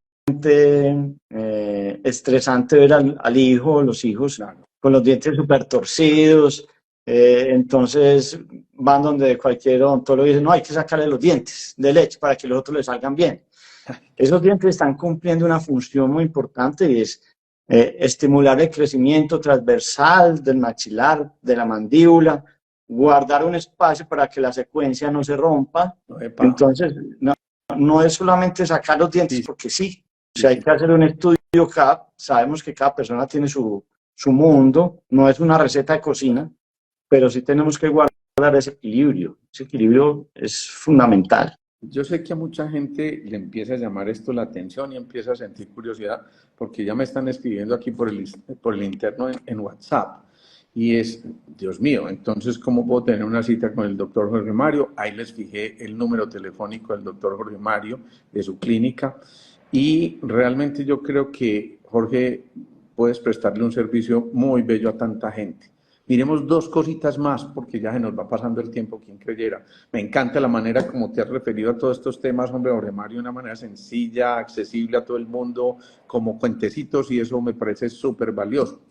estresante ver al hijo, los hijos, con los dientes súper torcidos. Entonces van donde cualquier odontólogo y dicen, no, hay que sacarle los dientes de leche para que los otros le salgan bien. Esos dientes están cumpliendo una función muy importante y es estimular el crecimiento transversal del maxilar, de la mandíbula, guardar un espacio para que la secuencia no se rompa. Entonces, no es solamente sacar los dientes porque sí, o sea, hay que hacer un estudio, sabemos que cada persona tiene su mundo, no es una receta de cocina, pero sí tenemos que guardar ese equilibrio es fundamental. Yo sé que a mucha gente le empieza a llamar esto la atención y empieza a sentir curiosidad porque ya me están escribiendo aquí por el interno en WhatsApp. Y es, Dios mío, entonces, ¿cómo puedo tener una cita con el doctor Jorge Mario? Ahí les fijé el número telefónico del doctor Jorge Mario, de su clínica. Y realmente yo creo que, Jorge, puedes prestarle un servicio muy bello a tanta gente. Miremos dos cositas más, porque ya se nos va pasando el tiempo, quien creyera. Me encanta la manera como te has referido a todos estos temas, hombre, Jorge Mario, de una manera sencilla, accesible a todo el mundo, como cuentecitos, y eso me parece súper valioso.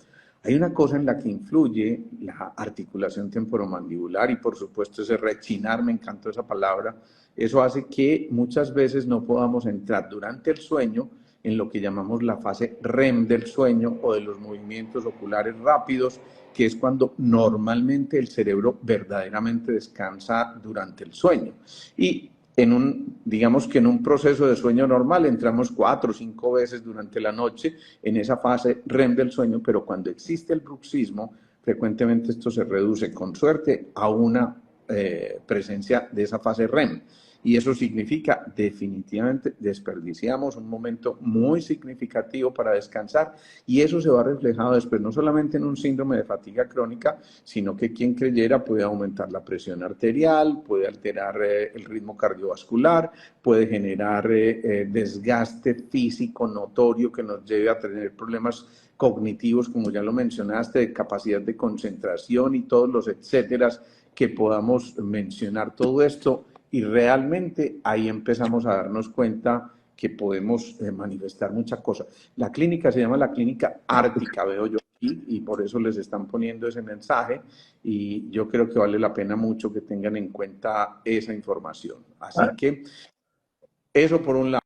Hay una cosa en la que influye la articulación temporomandibular y por supuesto ese rechinar, me encantó esa palabra, eso hace que muchas veces no podamos entrar durante el sueño en lo que llamamos la fase REM del sueño o de los movimientos oculares rápidos, que es cuando normalmente el cerebro verdaderamente descansa durante el sueño. Y digamos que en un proceso de sueño normal entramos 4 o 5 veces durante la noche en esa fase REM del sueño, pero cuando existe el bruxismo, frecuentemente esto se reduce con suerte a una presencia de esa fase REM. Y eso significa definitivamente desperdiciamos un momento muy significativo para descansar y eso se va reflejado después no solamente en un síndrome de fatiga crónica, sino que quien creyera puede aumentar la presión arterial, puede alterar el ritmo cardiovascular, puede generar desgaste físico notorio que nos lleve a tener problemas cognitivos, como ya lo mencionaste, de capacidad de concentración y todos los etcéteras que podamos mencionar. Todo esto y realmente ahí empezamos a darnos cuenta que podemos manifestar muchas cosas. La clínica se llama la clínica Ártica, veo yo. y por eso les están poniendo ese mensaje y yo creo que vale la pena mucho que tengan en cuenta esa información. Así que eso por un lado.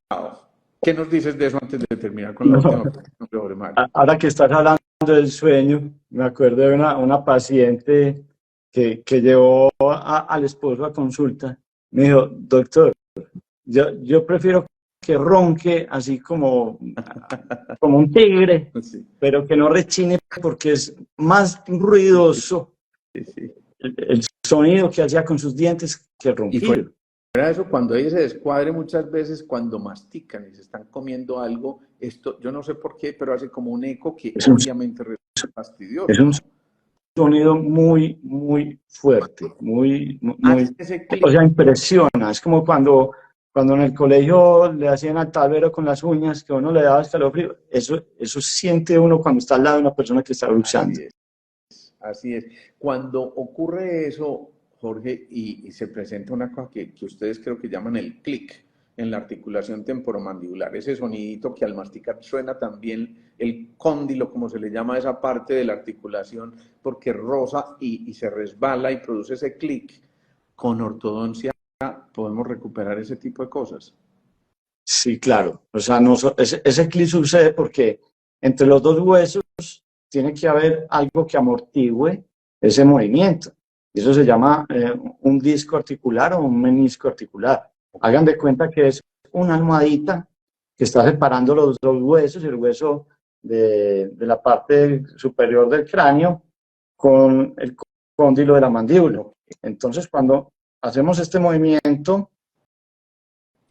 ¿Qué nos dices de eso antes de terminar con la última pregunta, Jorge Mario? Ahora que estás hablando del sueño, me acuerdo de una paciente que llevó al esposo a consulta. Me dijo, doctor, yo prefiero que ronque así como un tigre, Sí, pero que no rechine porque es más ruidoso sí, sí. el sonido que hacía con sus dientes que el Y fuera ronquido. de eso, cuando ella se descuadre muchas veces, cuando mastican y se están comiendo algo, esto, yo no sé por qué, pero hace como un eco que Es un, obviamente resulta es fastidioso, un ¿no? sonido muy, muy fuerte, Hace muy, ese o clic. sea, impresiona. Es como cuando en el colegio le hacían al tablero con las uñas, que uno le daba escalofrío. Eso siente uno cuando está al lado de una persona que está bruxando. Así es. Así es. Cuando ocurre eso, Jorge, y se presenta una cosa que ustedes creo que llaman el clic en la articulación temporomandibular, ese sonidito que al masticar suena también el cóndilo, como se le llama a esa parte de la articulación, porque roza y se resbala y produce ese clic. Con ortodoncia podemos recuperar ese tipo de cosas. Sí, claro. O sea, no, ese clic sucede porque entre los dos huesos tiene que haber algo que amortigüe ese movimiento. Y eso se llama un disco articular o un menisco articular. Hagan de cuenta que es una almohadita que está separando los dos huesos, el hueso de la parte superior del cráneo con el cóndilo de la mandíbula. Entonces, cuando hacemos este movimiento,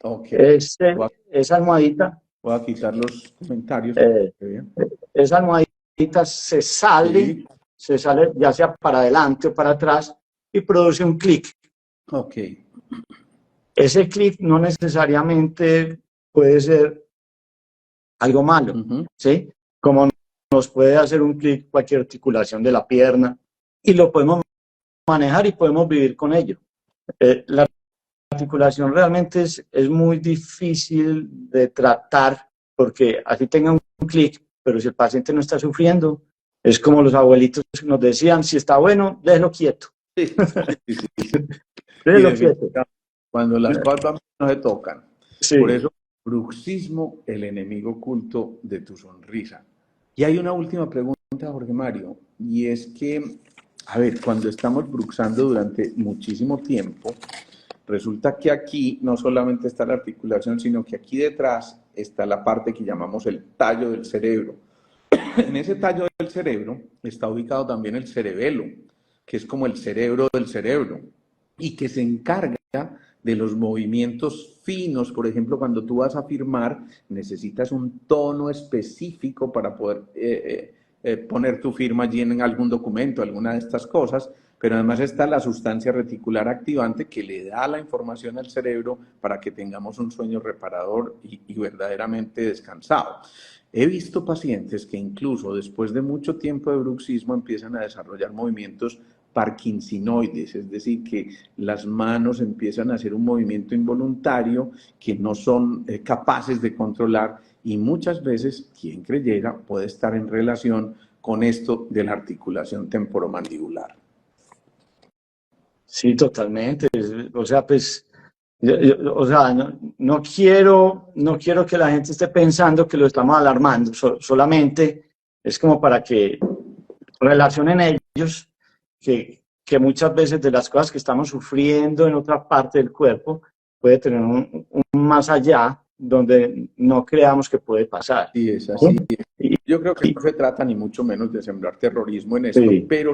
Ok, voy a, esa almohadita, voy a quitar los comentarios para eh, que vean. esa almohadita Sí, se sale ya sea para adelante o para atrás y produce un clic. ok. Ese clic no necesariamente puede ser algo malo, Uh-huh. ¿sí? Como nos puede hacer un clic cualquier articulación de la pierna y lo podemos manejar y podemos vivir con ello. La articulación realmente es muy difícil de tratar porque así tenga un clic, pero si el paciente no está sufriendo, es como los abuelitos nos decían, si está bueno, déjelo quieto. Sí, sí, sí, sí. Y Déjelo quieto. definitivamente, cuando las cosas van no se tocan. Por Sí, eso, bruxismo, el enemigo oculto de tu sonrisa. Y hay una última pregunta, Jorge Mario, y es que, a ver, cuando estamos bruxando durante muchísimo tiempo, resulta que aquí no solamente está la articulación, sino que aquí detrás está la parte que llamamos el tallo del cerebro. En ese tallo del cerebro está ubicado también el cerebelo, que es como el cerebro del cerebro, y que se encarga de los movimientos finos. Por ejemplo, cuando tú vas a firmar, necesitas un tono específico para poder poner tu firma allí en algún documento, alguna de estas cosas, pero además está la sustancia reticular activante que le da la información al cerebro para que tengamos un sueño reparador y verdaderamente descansado. He visto pacientes que incluso después de mucho tiempo de bruxismo empiezan a desarrollar movimientos parkinsinoides, es decir, que las manos empiezan a hacer un movimiento involuntario que no son capaces de controlar y muchas veces, quien creyera, puede estar en relación con esto de la articulación temporomandibular. sí, totalmente. O sea, pues, o sea, no quiero que la gente esté pensando que lo estamos alarmando, solamente es como para que relacionen ellos que muchas veces de las cosas que estamos sufriendo en otra parte del cuerpo puede tener un más allá donde no creamos que puede pasar. Sí, es así. ¿Sí? Yo creo que no se trata ni mucho menos de sembrar terrorismo en esto, Sí, pero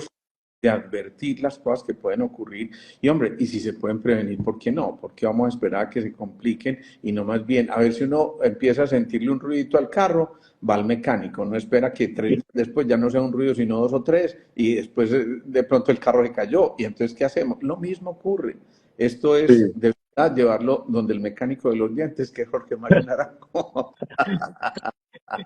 de advertir las cosas que pueden ocurrir y hombre, y si se pueden prevenir, ¿por qué no? ¿Por qué vamos a esperar a que se compliquen y no más bien, a ver si uno empieza a sentirle un ruidito al carro, va al mecánico, no espera que 3 días después ya no sea un ruido sino 2 o 3 y después de pronto el carro se cayó y entonces ¿qué hacemos? Lo mismo ocurre. Esto es sí. de verdad llevarlo donde el mecánico de los dientes, que es Jorge Mario Naranjo.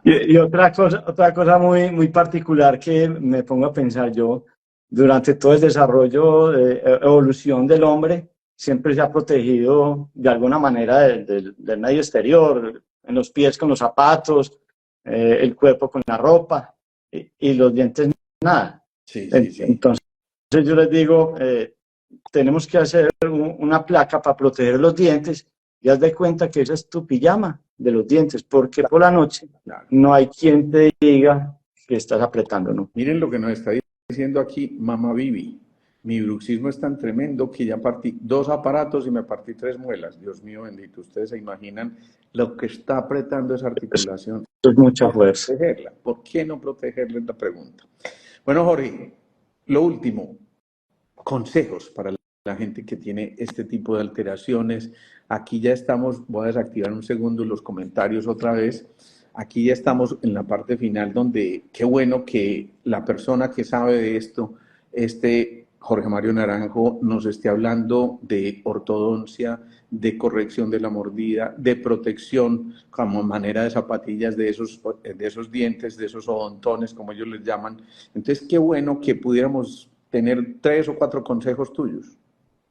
Y otra cosa muy, muy particular que me pongo a pensar yo, durante todo el desarrollo, evolución del hombre, siempre se ha protegido de alguna manera del medio exterior, en los pies con los zapatos, el cuerpo con la ropa. y los dientes nada. Sí, sí, sí. Entonces yo les digo, tenemos que hacer una placa para proteger los dientes y haz de cuenta que esa es tu pijama de los dientes, porque por la noche Claro. no hay quien te diga que estás apretando, ¿no? Miren lo que nos está diciendo aquí Mama Vivi. Mi bruxismo es tan tremendo que ya partí 2 aparatos y me partí 3 muelas. Dios mío bendito, ustedes se imaginan lo que está apretando esa articulación. Eso es mucha fuerza. Protegerla. ¿Por qué no protegerla? Es la pregunta. Bueno, Jorge, lo último, consejos para la gente que tiene este tipo de alteraciones. Aquí ya estamos, voy a desactivar un segundo los comentarios otra vez. Aquí ya estamos en la parte final donde qué bueno que la persona que sabe de esto, Jorge Mario Naranjo, nos esté hablando de ortodoncia, de corrección de la mordida, de protección como manera de zapatillas de esos dientes, de esos odontones, como ellos les llaman. Entonces, qué bueno que pudiéramos tener 3 o 4 consejos tuyos.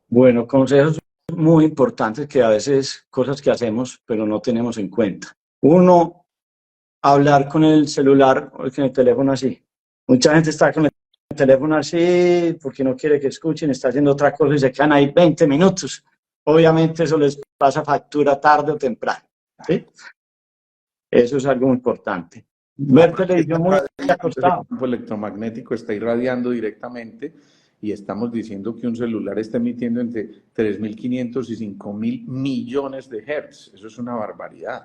Bueno, consejos muy importantes que a veces cosas que hacemos pero no tenemos en cuenta. Uno, hablar con el celular o con el teléfono así. Mucha gente está con el teléfono así porque no quiere que escuchen, está haciendo otra cosa y se quedan ahí 20 minutos. Obviamente eso les pasa factura tarde o temprano, ¿sí? Eso es algo importante. Ver televisión muy acostado. El campo electromagnético está irradiando directamente y estamos diciendo que un celular está emitiendo entre 3.500 y 5.000 millones de hertz. Eso es una barbaridad.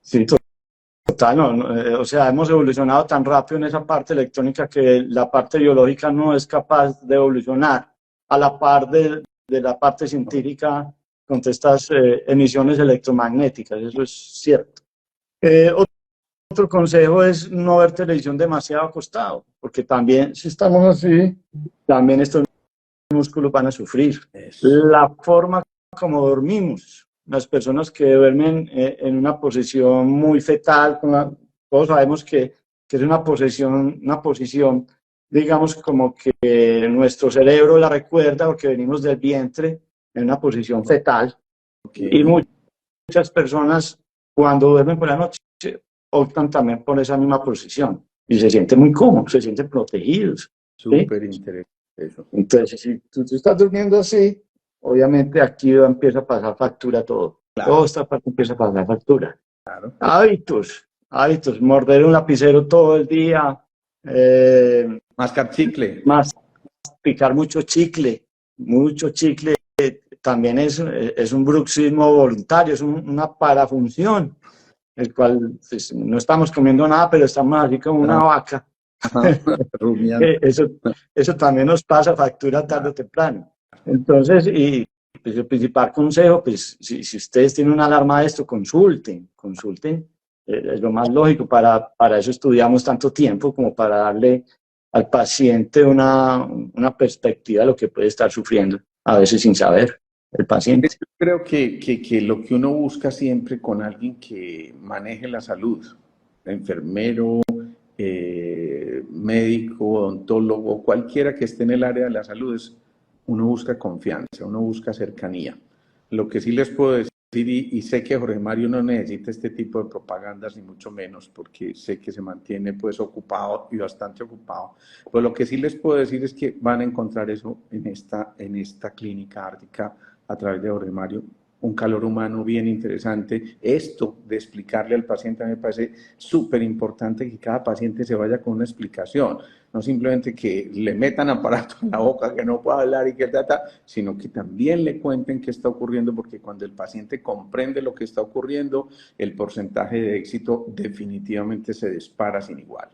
Sí, total, o sea, hemos evolucionado tan rápido en esa parte electrónica que la parte biológica no es capaz de evolucionar a la par de la parte científica con estas emisiones electromagnéticas, eso es cierto. Otro consejo es no ver televisión demasiado acostado, porque también si estamos así, también estos músculos van a sufrir. Eso. La forma como dormimos, las personas que duermen en una posición muy fetal, todos sabemos que es una posición, digamos, como que nuestro cerebro la recuerda porque venimos del vientre en una posición fetal. Okay. Y muchas personas cuando duermen por la noche optan también por esa misma posición y se sienten muy cómodos, se sienten protegidos. Súper interesante eso. Entonces, si tú estás durmiendo así, obviamente aquí empieza a pasar factura todo. Claro. Toda esta parte empieza a pasar factura. Claro. Hábitos, morder un lapicero todo el día. Mascar chicle. Picar mucho chicle también es un bruxismo voluntario, es una parafunción, el cual pues, no estamos comiendo nada, pero estamos así como una vaca. Eso también nos pasa factura tarde o temprano. Entonces, y pues, el principal consejo, pues si ustedes tienen una alarma de esto, consulten, es lo más lógico, para eso estudiamos tanto tiempo como para darle al paciente una perspectiva de lo que puede estar sufriendo, a veces sin saber el paciente. Yo creo que lo que uno busca siempre con alguien que maneje la salud, enfermero, médico, odontólogo, cualquiera que esté en el área de la salud, uno busca confianza, uno busca cercanía. Lo que sí les puedo decir, y sé que Jorge Mario no necesita este tipo de propagandas, ni mucho menos, porque sé que se mantiene pues ocupado y bastante ocupado, pero lo que sí les puedo decir es que van a encontrar eso en esta clínica ártica a través de Jorge Mario, un calor humano bien interesante. Esto de explicarle al paciente me parece súper importante, que cada paciente se vaya con una explicación, no simplemente que le metan aparato en la boca, que no pueda hablar y que sino que también le cuenten qué está ocurriendo, porque cuando el paciente comprende lo que está ocurriendo, el porcentaje de éxito definitivamente se dispara sin igual.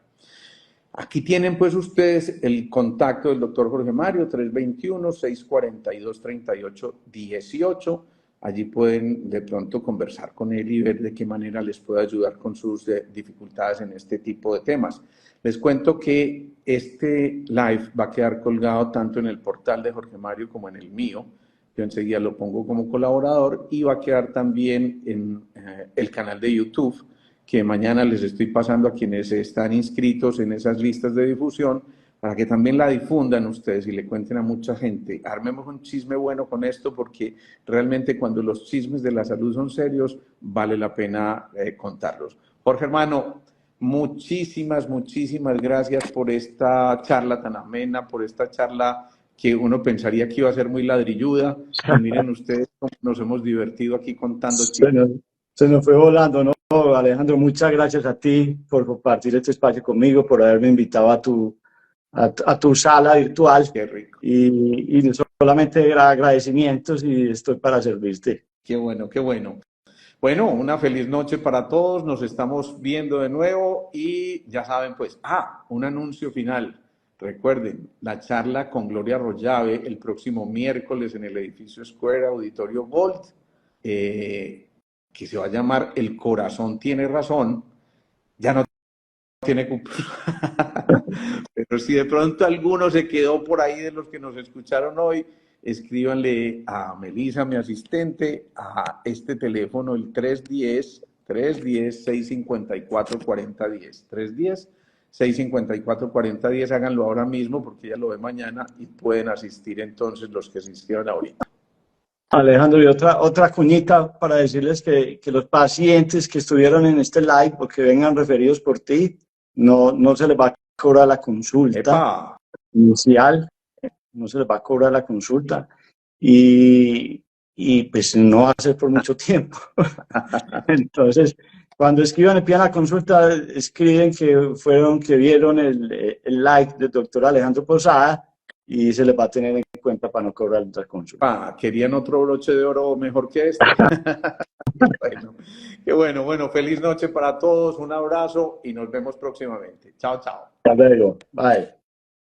Aquí tienen pues ustedes el contacto del doctor Jorge Mario, 321-642-3818. Allí pueden de pronto conversar con él y ver de qué manera les puede ayudar con sus dificultades en este tipo de temas. Les cuento que este live va a quedar colgado tanto en el portal de Jorge Mario como en el mío. Yo enseguida lo pongo como colaborador y va a quedar también en el canal de YouTube, que mañana les estoy pasando a quienes están inscritos en esas listas de difusión, para que también la difundan ustedes y le cuenten a mucha gente. Armemos un chisme bueno con esto, porque realmente cuando los chismes de la salud son serios, vale la pena contarlos. Jorge, hermano, muchísimas, muchísimas gracias por esta charla tan amena, por esta charla que uno pensaría que iba a ser muy ladrilluda. Y miren ustedes cómo nos hemos divertido aquí contando Se chistes. nos, se nos fue volando, ¿no? Alejandro, muchas gracias a ti por compartir este espacio conmigo, por haberme invitado a tu sala virtual Qué rico. y solamente agradecimientos y estoy para servirte. Qué bueno, qué bueno. Bueno, una feliz noche para todos. Nos estamos viendo de nuevo y ya saben, pues, un anuncio final. Recuerden, la charla con Gloria Rollave el próximo miércoles en el edificio Square Auditorio Gold, que se va a llamar El corazón tiene razón. Ya no tiene cupo. Pero si de pronto alguno se quedó por ahí de los que nos escucharon hoy, escríbanle a Melissa, mi asistente, a este teléfono, el 310-654-4010. 310-654-4010, háganlo ahora mismo porque ella lo ve mañana y pueden asistir entonces los que se inscriban ahorita. Alejandro, y otra cuñita para decirles que los pacientes que estuvieron en este live o que vengan referidos por ti, no se les va a cobrar la consulta ¡Epa! inicial, no se les va a cobrar la consulta y pues no va a ser por mucho tiempo. Entonces, cuando escriban y pidan la consulta, escriben que vieron el live del doctor Alejandro Posada y se les va a tener en cuenta para no cobrar otra consulta. ¿Querían otro broche de oro mejor que este? Bueno, qué bueno. Bueno, feliz noche para todos, un abrazo y nos vemos próximamente. Chao, chao. Hasta luego. Bye.